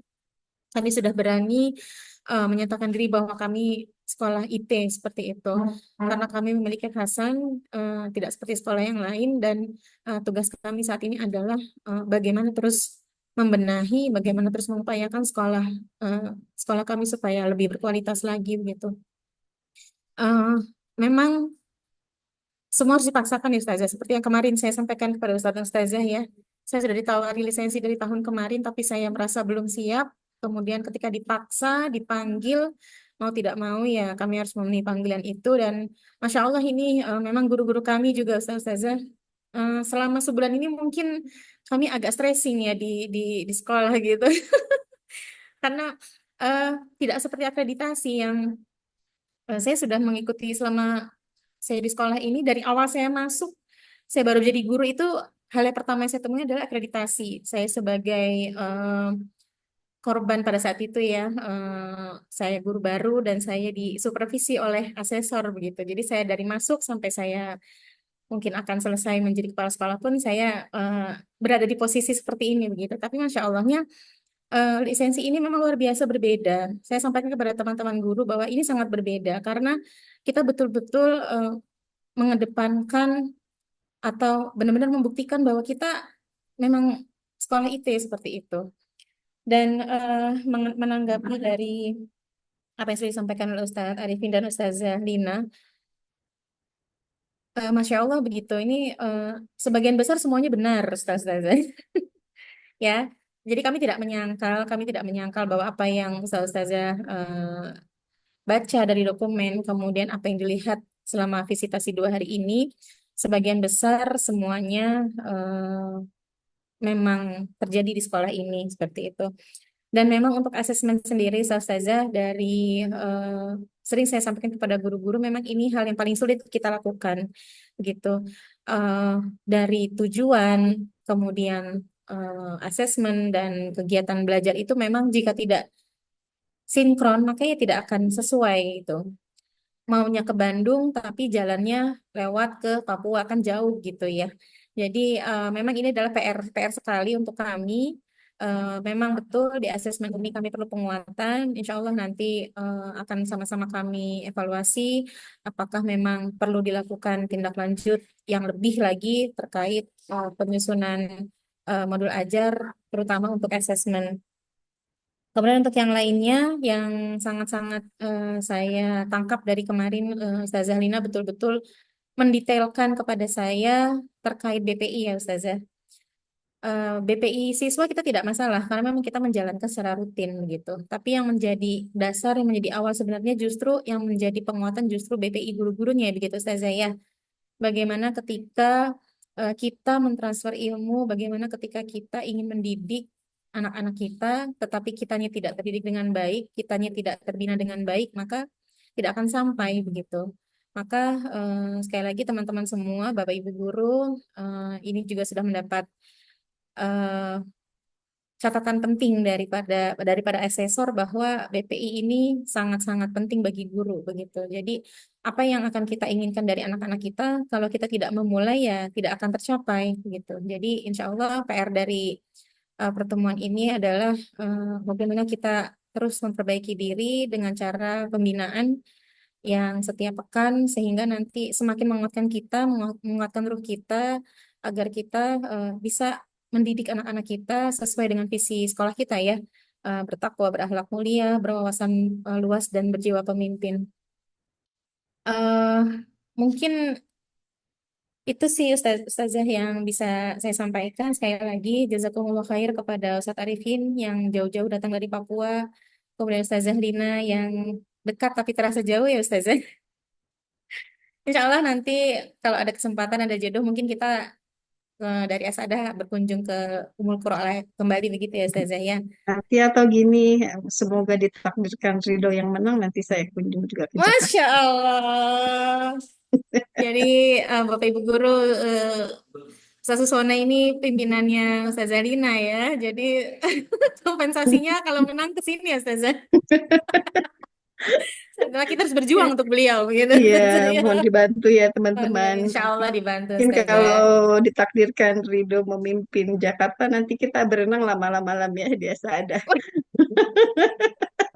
kami sudah berani menyatakan diri bahwa kami sekolah IT seperti itu. Karena kami memiliki kekhasan tidak seperti sekolah yang lain, dan tugas kami saat ini adalah bagaimana terus membenahi, bagaimana terus mengupayakan eh, sekolah kami supaya lebih berkualitas lagi begitu. Eh, Memang semua harus dipaksakan ya Ustazah. Seperti yang kemarin saya sampaikan kepada Ustazah dan Ustazah ya. Saya sudah ditawari lisensi dari tahun kemarin, tapi saya merasa belum siap. Kemudian ketika dipaksa, dipanggil, mau tidak mau ya kami harus memenuhi panggilan itu. Dan Masya Allah ini memang guru-guru kami juga Ustazah. Selama sebulan ini mungkin kami agak stressing ya di sekolah gitu. Karena eh, tidak seperti akreditasi yang saya sudah mengikuti selama saya di sekolah ini. Dari awal saya masuk, saya baru jadi guru itu, hal yang pertama yang saya temui adalah akreditasi. Saya sebagai korban pada saat itu ya, saya guru baru dan saya disupervisi oleh asesor begitu. Jadi saya dari masuk sampai saya mungkin akan selesai menjadi kepala sekolah pun saya berada di posisi seperti ini begitu. Tapi Masya Allahnya lisensi ini memang luar biasa berbeda. Saya sampaikan kepada teman-teman guru bahwa ini sangat berbeda karena kita betul-betul mengedepankan atau benar-benar membuktikan bahwa kita memang sekolah IT seperti itu. Dan menanggapi dari apa yang sudah disampaikan oleh Ustadz Arifin dan Ustazah Lina, Masya Allah begitu. Ini sebagian besar semuanya benar, Ustazah. Ya, Jadi kami tidak menyangkal bahwa apa yang Ustazah baca dari dokumen, kemudian apa yang dilihat selama visitasi 2 hari ini, sebagian besar semuanya memang terjadi di sekolah ini seperti itu. Dan memang untuk asesmen sendiri, Ustazah, dari sering saya sampaikan kepada guru-guru, memang ini hal yang paling sulit kita lakukan, begitu. Eh, dari tujuan, kemudian asesmen dan kegiatan belajar itu memang jika tidak sinkron, makanya tidak akan sesuai itu. Maunya ke Bandung, tapi jalannya lewat ke Papua kan jauh gitu ya. Jadi memang ini adalah PR sekali untuk kami. Memang betul di asesmen ini kami perlu penguatan. Insya Allah nanti akan sama-sama kami evaluasi apakah memang perlu dilakukan tindak lanjut yang lebih lagi terkait penyusunan modul ajar, terutama untuk asesmen. Kemudian untuk yang lainnya, yang sangat-sangat saya tangkap dari kemarin, Ustazah Lina betul-betul mendetailkan kepada saya terkait BPI ya Ustazah. BPI siswa kita tidak masalah karena memang kita menjalankan secara rutin gitu. Tapi yang menjadi dasar, yang menjadi awal sebenarnya justru yang menjadi penguatan justru BPI guru-gurunya begitu Ustazah ya. Bagaimana ketika kita mentransfer ilmu, bagaimana ketika kita ingin mendidik anak-anak kita, tetapi kitanya tidak terdidik dengan baik, kitanya tidak terbina dengan baik, maka tidak akan sampai begitu. Maka sekali lagi teman-teman semua, Bapak Ibu guru, ini juga sudah mendapat eh, catatan penting daripada asesor bahwa BPI ini sangat-sangat penting bagi guru begitu. Jadi apa yang akan kita inginkan dari anak-anak kita kalau kita tidak memulai ya tidak akan tercapai gitu. Jadi insya Allah PR dari pertemuan ini adalah bagaimana kita terus memperbaiki diri dengan cara pembinaan yang setiap pekan sehingga nanti semakin menguatkan kita, menguatkan ruh kita agar kita bisa mendidik anak-anak kita sesuai dengan visi sekolah kita ya, bertakwa, berakhlak mulia, berwawasan luas dan berjiwa pemimpin. eh Mungkin itu sih Ustazah yang bisa saya sampaikan. Sekali lagi, jazakumullah khair kepada Ustadz Arifin yang jauh-jauh datang dari Papua, kemudian Ustazah Lina yang dekat tapi terasa jauh ya Ustazah. Insya Allah nanti kalau ada kesempatan, ada jodoh, mungkin kita dari Asada berkunjung ke Ummul Qura kembali begitu ya Ustazah ya. Nanti atau gini, semoga ditakdirkan Ridho yang menang, nanti saya kunjung juga ke Jakarta. Masya Allah. Jadi Bapak Ibu Guru, Ustazah Suswana ini pimpinannya Ustazah Lina ya. Jadi kompensasinya kalau menang ke sini ya Ustazah. Setelah kita harus berjuang untuk beliau begitu. Iya, Ya. mohon dibantu ya teman-teman. Insya Allah dibantu Mungkin Ustazah. kalau ditakdirkan Ridho memimpin Jakarta, nanti kita berenang lama-lama ya di Asada.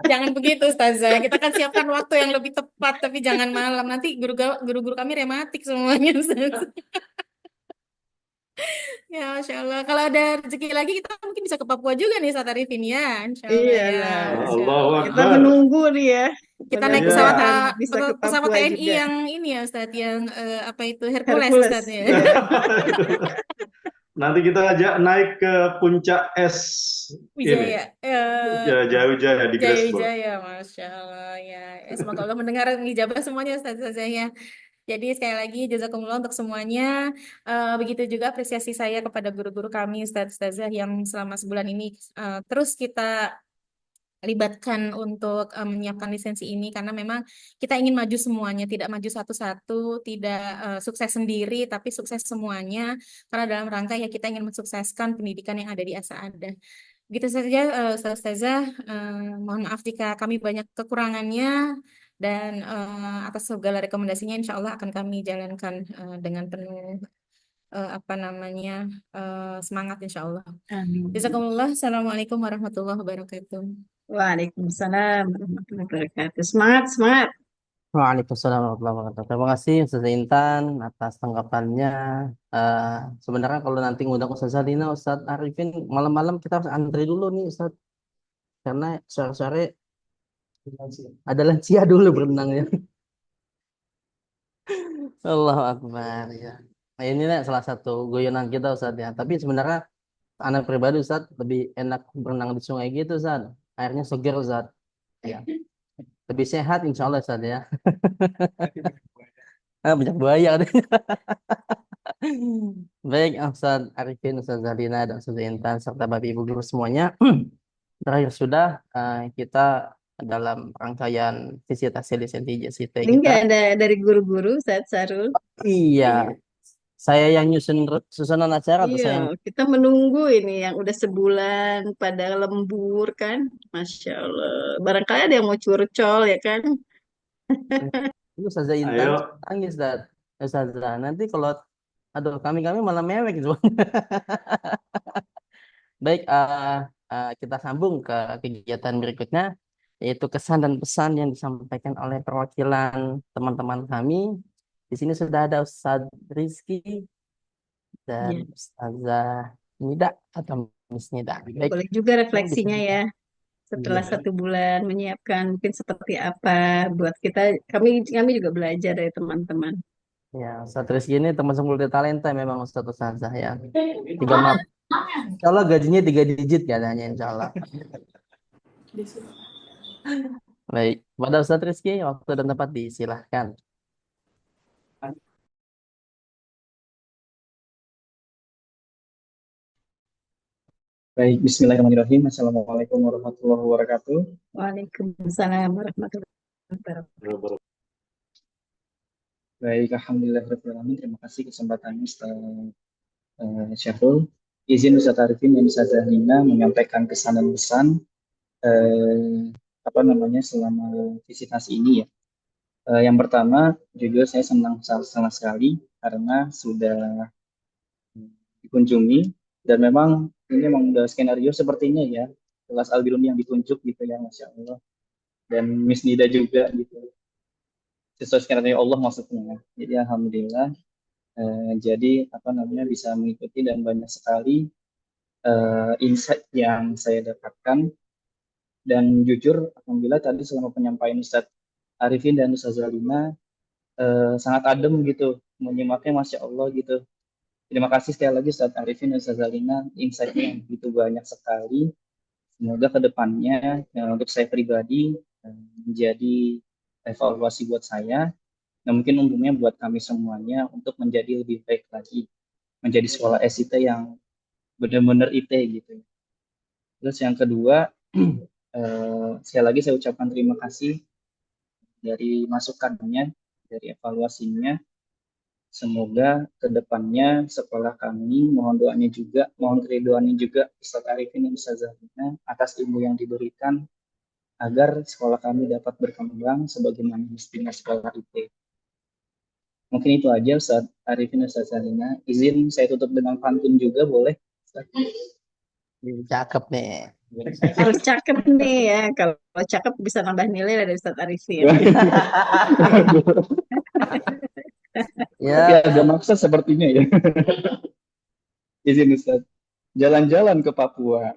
Jangan begitu Ustazah. Kita kan siapkan waktu yang lebih tepat tapi jangan malam. Nanti guru-guru kami rematik semuanya Ustazah. Ya, Masya Allah. Kalau ada rezeki lagi kita mungkin bisa ke Papua juga nih saat Arifin ya. Insya Allah Iya ya. lah. Masya Allahu Allah. Kita Akbar. menunggu nih ya. Kita naik Iya. pesawat Mudah-mudahan bisa ke pesawat Papua TNI juga. yang ini ya Ustadz, yang apa itu Hercules Hercules. Ustadz ya. Iya. Nanti kita ajak naik ke puncak es ini, Wijaya. Jaya-Wijaya di Grasberg. Jaya-Wijaya, Masya Allah ya. Semoga Allah mendengar ijabah semuanya Ustadz ya. Jadi sekali lagi jazakumullah untuk semuanya. Begitu juga apresiasi saya kepada guru-guru kami Ustadz-Ustazah yang selama sebulan ini terus kita libatkan untuk menyiapkan lisensi ini karena memang kita ingin maju semuanya, tidak maju satu-satu, tidak sukses sendiri, tapi sukses semuanya. Karena dalam rangka ya kita ingin mensukseskan pendidikan yang ada di Asada. Begitu saja, Ustazah. Mohon maaf jika kami banyak kekurangannya dan atas segala rekomendasinya, insya Allah akan kami jalankan dengan penuh apa namanya semangat, insya Allah. Amin. Jazakumullah. Assalamualaikum warahmatullahi wabarakatuh. Waalaikumsalam warahmatullahi wabarakatuh. Semangat, semangat. Waalaikumsalam warahmatullahi wabarakatuh. Terima kasih Ustazah Intan atas tanggapannya. Eh, Sebenarnya kalau nanti ngundang Ustazah Lina, Ustadz Arifin, malam-malam kita harus antri dulu nih Ustadz. Karena sore-sore ada lansia dulu berenangnya. Allahu Akbar ya. Nah, ini nih salah satu guyonan kita Ustadz ya. Tapi sebenarnya anak pribadi Ustaz lebih enak berenang di sungai gitu Ustaz. Airnya seger Ustaz. Ya. Lebih sehat insya Allah Ustaz ya. Banyak buaya katanya. Baik Ustaz Arifin, Ustaz Zalina, dan Ustaz Intan serta Bapak Ibu guru semuanya. Terakhir sudah kita dalam rangkaian visitasi lisensi JCT Ini kita. nggak ada dari guru-guru, Ustaz Sarul. Iya, saya yang nyusun susunan acara atau Iya, saya yang kita menunggu ini yang udah sebulan pada lembur kan. Masya Allah. Barangkali ada yang mau curcol ya kan. itu Ustazah Intan Ayo, nangis dan Ustazah nanti kalau aduh kami malah mewek gitu. Baik, kita sambung ke kegiatan berikutnya, yaitu kesan dan pesan yang disampaikan oleh perwakilan teman-teman kami. Di sini sudah ada Ustaz Rizky dan Ya, Ustazah Nida atau Miss Nida. Baik, boleh juga bisa. refleksinya ya. Setelah Iya. 1 bulan menyiapkan mungkin seperti apa buat kita. Kami juga belajar dari teman-teman. Ya, Ustaz Rizky ini termasuk multi talenta memang Ustazah ya. Tiga map. Insya Allah gajinya 3 digit katanya insya Allah. Baik, pada Ustaz Rizky, waktu dan tempat disilahkan. Baik, bismillahirrahmanirrahim. Assalamualaikum warahmatullahi wabarakatuh. Waalaikumsalam warahmatullahi wabarakatuh. Baik, alhamdulillahirrahmanirrahim. Terima kasih kesempatannya Ustaz Syahrul. Izin Ustaz Arifin dan Ustaz Zahlina menyampaikan kesan dan pesan selama visitasi ini ya. Yang pertama, jujur saya senang sekali karena sudah dikunjungi dan memang ini memang udah skenario sepertinya ya. Kelas Albiruni yang ditunjuk gitu ya, Masya Allah. Dan Miss Nida juga gitu. Sesuai skenario Allah maksudnya. Jadi alhamdulillah jadi bisa mengikuti dan banyak sekali insight yang saya dapatkan dan jujur alhamdulillah tadi selama penyampaian Ustadz Arifin dan Ustadz Zalina sangat adem gitu menyimaknya Masya Allah gitu. Terima kasih sekali lagi Ustadz Arifin dan Ustadz Zalina, insight-nya yang begitu banyak sekali. Semoga kedepannya untuk saya pribadi menjadi evaluasi buat saya. Nah, mungkin umumnya buat kami semuanya untuk menjadi lebih baik lagi, menjadi sekolah SIT yang benar-benar IT gitu. Terus yang kedua, sekali lagi saya ucapkan terima kasih dari masukannya, dari evaluasinya. Semoga kedepannya sekolah kami, mohon doanya juga, mohon keridoannya juga Ustaz Arifin dan Ustaz Zahlina atas ilmu yang diberikan agar sekolah kami dapat berkembang sebagaimana mestinya sekolah IT. Mungkin itu aja Ustaz Arifin dan Ustaz Zahlina. Izin saya tutup dengan pantun juga boleh? Ustaz? Cakep nih. Harus cakep nih ya. Kalau cakep bisa nambah nilai dari Ustadz Arifin. Tapi Ya, agak maksa sepertinya ya. Izin Ustaz. Jalan-jalan ke Papua.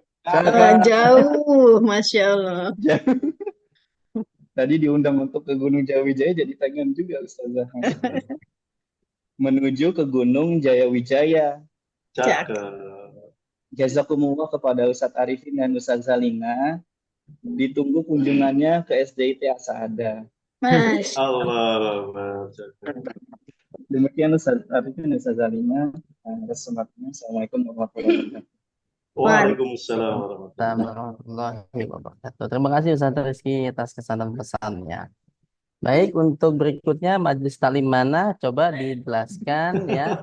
Jauh, Masya Allah. Tadi diundang untuk ke Gunung Jayawijaya jadi pengen juga Ustazah. Menuju ke Gunung Jayawijaya. cakep. Jazakumullah kepada Ustadz Arifin dan Ustadz Zalina. Ditunggu kunjungannya ke SDIT Asada. Masya Allah. Demikian Ustadz Arifin dan Ustadz Zalina. Assalamualaikum warahmatullahi wabarakatuh. Waalaikumsalam warahmatullahi warahmatullahi wabarakatuh. Terima kasih Ustaz Rizky atas kesan dan pesannya. Baik, untuk berikutnya majelis taklim mana? Coba dijelaskan ya.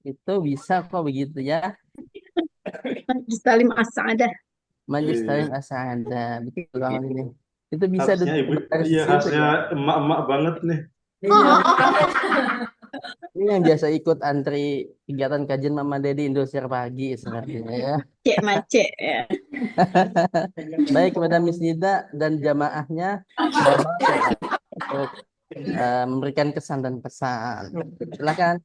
Itu bisa kok begitu ya. Salim As-Sa'adah. Majelis Iya. taklim As-Sa'adah. Betul banget ini. Itu bisa Khasnya ibu, dari iya situ khasnya ya. emak-emak banget nih. Iya. Ini yang biasa ikut antri kegiatan kajian Mama Dedi Indosiar pagi sebenarnya ya. Cek macet ya. Baik kepada Miss Nida dan jamaahnya untuk memberikan kesan dan pesan. Silakan.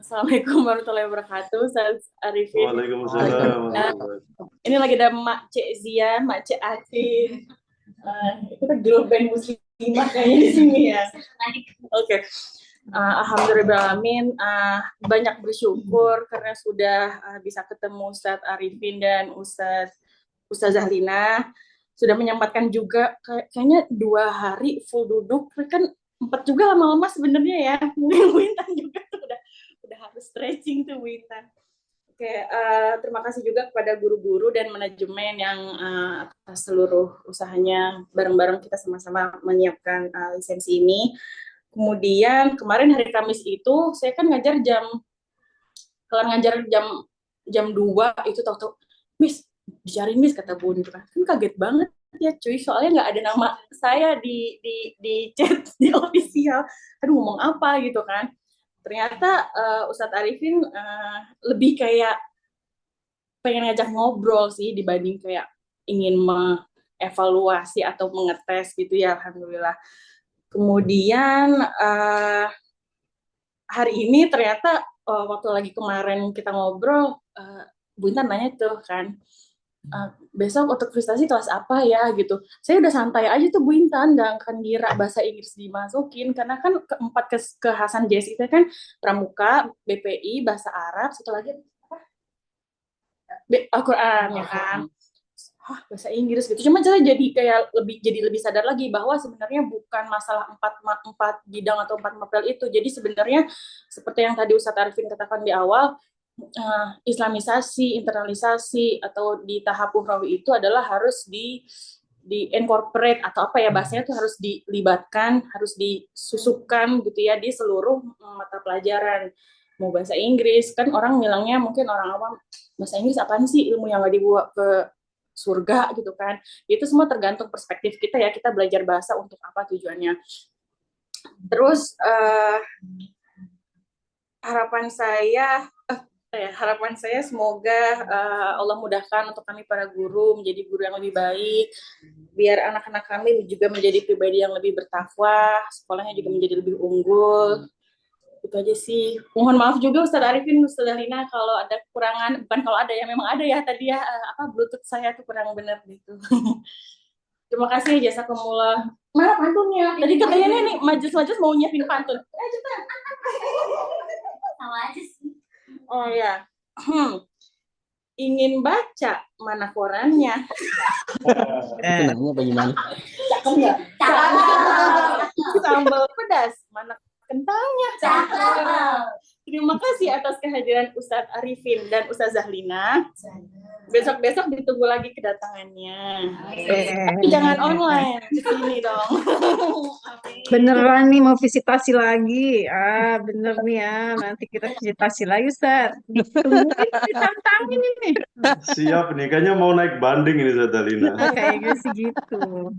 Assalamualaikum warahmatullahi wabarakatuh, Ustaz Arifin. Waalaikumsalam. Ini lagi ada Mak Cek Zian, Mak Cek Atin. Kita girl band muslimah kayaknya di sini ya. Oke. Alhamdulillahirrahmanirrahim, banyak bersyukur karena sudah bisa ketemu Ustadz Arifin dan Ustazah Lina. Sudah menyempatkan juga kayaknya 2 hari full duduk, kan 4 juga lama-lama sebenarnya ya. Mungkin Bu Intan juga tuh udah harus stretching tuh Bu Intan. Oke, terima kasih juga kepada guru-guru dan manajemen yang atas seluruh usahanya bareng-bareng kita sama-sama menyiapkan lisensi ini. Kemudian kemarin hari Kamis itu saya kan ngajar kelar ngajar jam 2 itu tahu-tahu, Miss, dicari Miss kata Bun gitu kan. Kan kaget banget ya cuy, soalnya nggak ada nama saya di chat di official. Aduh ngomong apa gitu kan. Ternyata Ustadz Arifin lebih kayak pengen ngajak ngobrol sih dibanding kayak ingin mengevaluasi atau mengetes gitu ya, alhamdulillah. Kemudian hari ini ternyata waktu lagi kemarin kita ngobrol, Bu Intan nanya tuh kan, besok untuk frustasi kelas apa ya gitu. Saya udah santai aja tuh Bu Intan, nggak akan ngira bahasa Inggris dimasukin, karena kan keempat kekhasan JS itu kan pramuka, BPI, bahasa Arab, satu lagi apa? Al-Quran ya kan. Bahasa Inggris gitu. Cuma saya jadi lebih sadar lagi bahwa sebenarnya bukan masalah empat bidang atau 4 mapel itu. Jadi sebenarnya seperti yang tadi Ustadz Arifin katakan di awal, Islamisasi, internalisasi atau di tahap uhrawi itu adalah harus di incorporate atau apa ya bahasanya itu harus dilibatkan, harus disusupkan gitu ya di seluruh mata pelajaran. Mau bahasa Inggris kan orang bilangnya, mungkin orang awam, bahasa Inggris apaan sih, ilmu yang nggak dibawa ke surga gitu kan. Itu semua tergantung perspektif kita ya, kita belajar bahasa untuk apa tujuannya. Terus harapan saya semoga Allah mudahkan untuk kami para guru menjadi guru yang lebih baik, biar anak-anak kami juga menjadi pribadi yang lebih bertakwa, sekolahnya juga menjadi lebih unggul. Itu aja sih. Mohon maaf juga Ustadz Arifin, Ustazah Lina kalau ada kekurangan, bukan kalau ada ya, memang ada ya tadi ya, Bluetooth saya tuh kurang benar gitu. Terima kasih, jazakumullah. Mana pantunnya? Tadi katanya nih majelis mau nyiapin pantun. Cepetan. Sama aja sih. Oh ya. Ingin baca, mana korannya? Itu namanya bagaimana? Cakep nggak? Cakep. Sambal pedas, mana kentangnya? Cakep. Terima kasih atas kehadiran Ustadz Arifin dan Ustazah Lina. Besok-besok ditunggu lagi kedatangannya. Tapi jangan online, di sini dong. Beneran nih mau visitasi lagi. Bener nih ya. Nanti kita visitasi lagi, Ustaz. Ditungguin, ditantangin ini. Siap nih, kayaknya mau naik banding ini Ustazah Lina. Kayaknya sih gitu.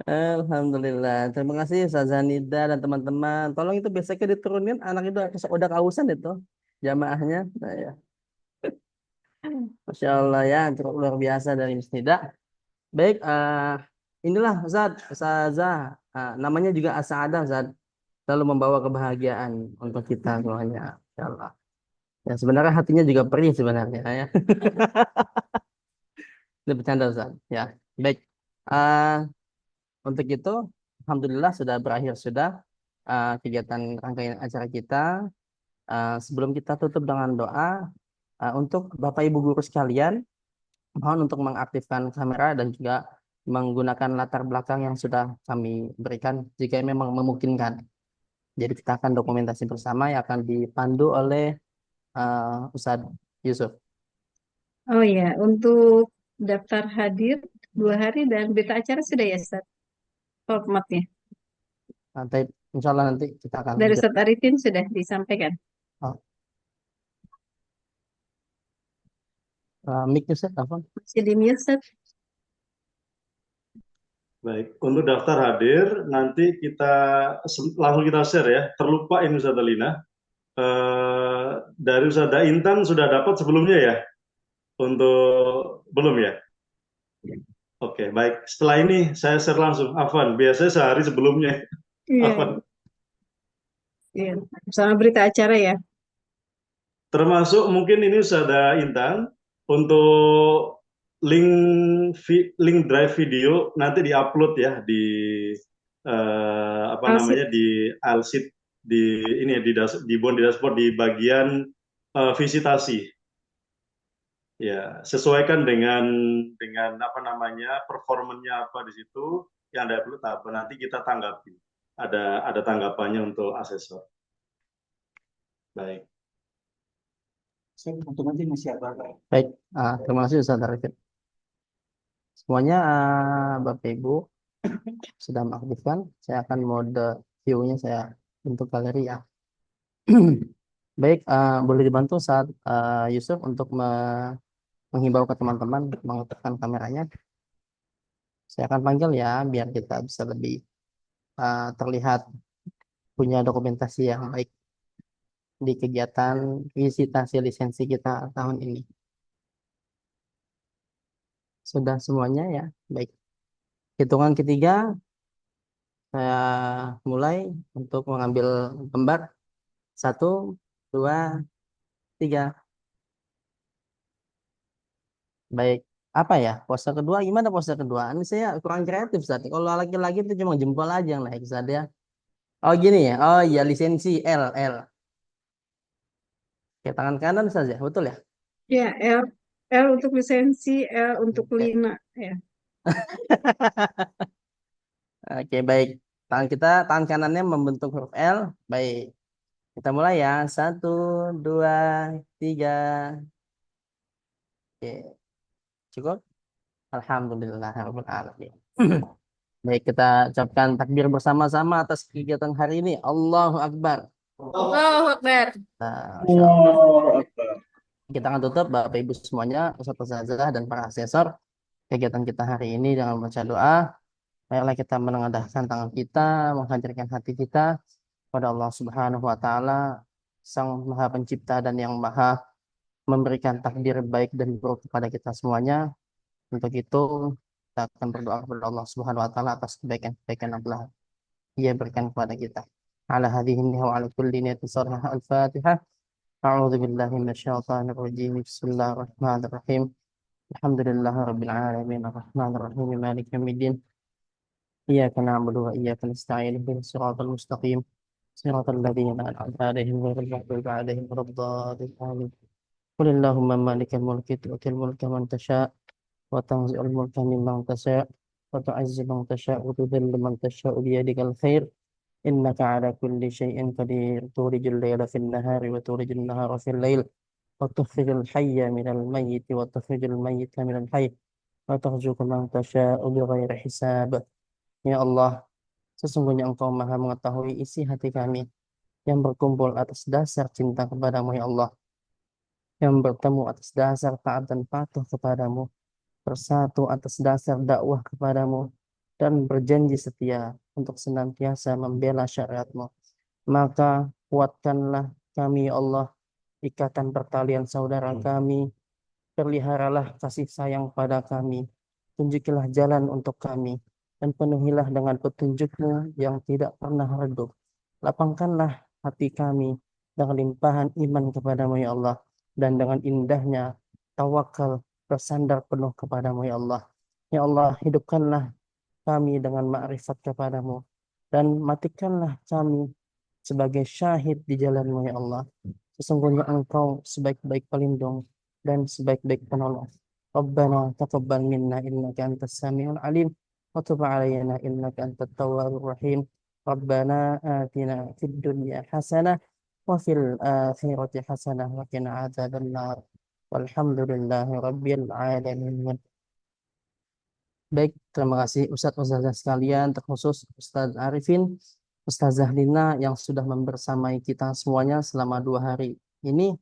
Alhamdulillah. Terima kasih Ustazah Nida dan teman-teman. Tolong itu besoknya diturunin, anak itu udah kausan itu jamaahnya. Nah, ya. Masya Allah ya, cukup luar biasa dari Miss Nida. Baik, inilah Ustazah, namanya juga As-Sa'adah, Ustaz. Selalu membawa kebahagiaan untuk kita semuanya. Masya Allah. Ya, sebenarnya hatinya juga perih sebenarnya ya. Ini bercanda Ustaz. Ya, baik. Untuk itu, alhamdulillah sudah berakhir kegiatan rangkaian acara kita. Sebelum kita tutup dengan doa, untuk Bapak Ibu guru sekalian, mohon untuk mengaktifkan kamera dan juga menggunakan latar belakang yang sudah kami berikan jika memang memungkinkan. Jadi kita akan dokumentasi bersama yang akan dipandu oleh Ustadz Yusuf. Oh ya, untuk daftar hadir 2 hari dan berita acara sudah ya, Ustaz? Formatnya. Nanti insya Allah nanti kita akan Dari Ustaz Arifin sudah disampaikan. Mic-nya Ustaz, apa? Masih di mute, Ustaz. Baik, untuk daftar hadir nanti langsung kita share ya. Terlupa ini Ustazah Lina. Dari Ustazah Intan sudah dapat sebelumnya ya? Untuk belum ya? Oke, baik. Setelah ini saya share langsung. Afwan, biasanya sehari sebelumnya. Iya. Afwan. Iya. Sama berita acara ya. Termasuk mungkin ini Ustazah Intan untuk link drive video nanti diupload ya di apa Alsit. namanya di Alsit di ini ya, di Bond di dashboard di bagian visitasi. Ya, sesuaikan dengan apa namanya performanya apa di situ yang Anda perlu tahu. Nanti kita tanggapi. Ada tanggapannya untuk asesor. Baik. Untuk nanti masih apa? Baik, terima kasih Ustaz Arifin. Semuanya Bapak Ibu sudah mengaktifkan. Saya akan mode view-nya saya bentuk galeri ya. Baik, boleh dibantu saat Yusuf untuk menghimbau ke teman-teman mengaktifkan kameranya. Saya akan panggil ya biar kita bisa lebih terlihat punya dokumentasi yang baik di kegiatan visitasi lisensi kita tahun ini. Sudah semuanya ya, baik. Hitungan ketiga, saya mulai untuk mengambil gambar. 1, 2, 3. Baik. Apa ya? Pose kedua, gimana pose kedua? Ini saya kurang kreatif, Ustaz. Kalau laki-laki itu cuma jempol aja yang naik, Ustaz ya. Oh gini ya? Oh iya, lisensi L, L. Oke, tangan kanan, Ustaz ya? Betul ya? Ya, L untuk lisensi, L untuk Oke. Lina. Ya. Oke, baik. Tangan kanannya membentuk huruf L. Baik. Kita mulai ya. 1, 2, 3. Oke. Cukup? Alhamdulillahirabbil alamin. Baik, kita ucapkan takbir bersama-sama atas kegiatan hari ini. Allahu Akbar. Allahu Akbar. Nah, Masya Allah. Kita akan tutup Bapak Ibu semuanya, Ustaz Ustazah dan para asesor kegiatan kita hari ini dengan membaca doa. Marilah kita menengadahkan tangan kita, menghadirkan hati kita pada Allah Subhanahu wa taala, Sang Maha Pencipta dan yang Maha memberikan takdir baik dan buruk kepada kita semuanya. Untuk itu, kita akan berdoa kepada Allah Subhanahu wa taala atas kebaikan-kebaikan yang telah Ia berikan kepada kita. Ala hadhihi wa ala kulli niyatin salihah. Al-Fatihah. A'udzu billahi minasyaitonir rajim. Bismillahirrahmanirrahim. Alhamdulillahi rabbil alamin. Arrahmanir rahim. Maliki yaumiddin. Iyyaka na'budu wa iyyaka nasta'in. Ihdinas siratal mustaqim. Siratal ladzina an'amta 'alaihim ghairil maghdubi 'alaihim waladdallin. Amin. Qul Allahumma malikal mulki tu'til mulka man tasha' wa tanzi'ul mulka mimman tasha' wa tu'izzu man tasha' wa tudhillu man tasha' bi yadikal khair. إنك على كل شيء قدير تولج الليل في النهار وتولج النهار في الليل وتخرج الحي من الميت وتخرج الميت من الحي وترزق من تشاء بغير حساب. Ya Allah, sesungguhnya Engkau Maha mengetahui isi hati kami yang berkumpul atas dasar cinta kepadamu ya Allah, yang bertemu atas dasar taat dan patuh kepadamu, bersatu atas dasar dakwah kepadamu, dan berjanji setia untuk senantiasa membela syariat-Mu. Maka kuatkanlah kami ya Allah, ikatan pertalian saudara kami, peliharalah kasih sayang pada kami, tunjukilah jalan untuk kami, dan penuhilah dengan petunjuk-Mu yang tidak pernah redup. Lapangkanlah hati kami dengan limpahan iman kepadamu ya Allah, dan dengan indahnya tawakal bersandar penuh kepadamu ya Allah. Ya Allah, hidupkanlah kami dengan ma'rifat kepadamu, dan matikanlah kami sebagai syahid di jalanmu ya Allah. Sesungguhnya Engkau sebaik-baik pelindung dan sebaik-baik penolong. Rabbana taqabbal minna innaka antas samiul alim wa tub alaina innaka antat tawwabur rahim. Rabbana atina fid dunya hasanah wa fil akhirati hasanah wa qina adzabannar. Walhamdulillahi rabbil alamin. Baik, terima kasih Ustadz-Ustazah sekalian, terkhusus Ustadz Arifin, Ustazah Lina yang sudah membersamai kita semuanya selama 2 hari ini.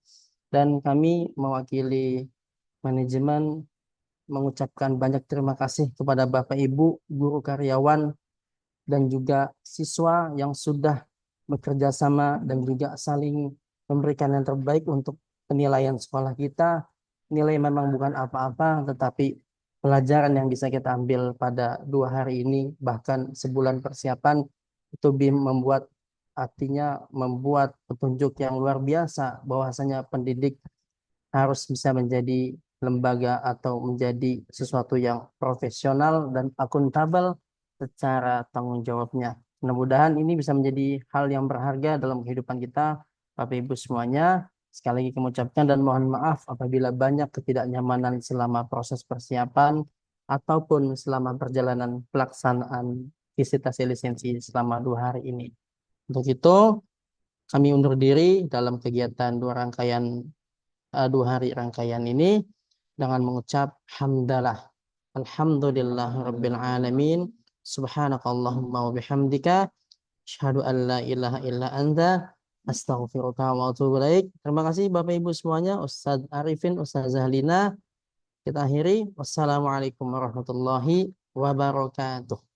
Dan kami mewakili manajemen mengucapkan banyak terima kasih kepada Bapak Ibu, guru karyawan, dan juga siswa yang sudah bekerja sama dan juga saling memberikan yang terbaik untuk penilaian sekolah kita. Nilai memang bukan apa-apa, tetapi pelajaran yang bisa kita ambil pada 2 hari ini, bahkan sebulan persiapan, itu membuat artinya membuat petunjuk yang luar biasa bahwasanya pendidik harus bisa menjadi lembaga atau menjadi sesuatu yang profesional dan akuntabel secara tanggung jawabnya. Mudah-mudahan ini bisa menjadi hal yang berharga dalam kehidupan kita, Bapak Ibu semuanya. Sekali lagi kami ucapkan dan mohon maaf apabila banyak ketidaknyamanan selama proses persiapan ataupun selama perjalanan pelaksanaan visitasi lisensi selama 2 hari ini. Untuk itu, kami undur diri dalam kegiatan 2 hari rangkaian ini dengan mengucap hamdalah. Alhamdulillah Rabbil Alamin. Subhanakallahumma wa bihamdika. Asyhadu an la ilaha illa anta. Astaghfiruka wa atubu ilaik. Terima kasih Bapak Ibu semuanya. Ustadz Arifin, Ustadz Zahlina. Kita akhiri. Wassalamualaikum warahmatullahi wabarakatuh.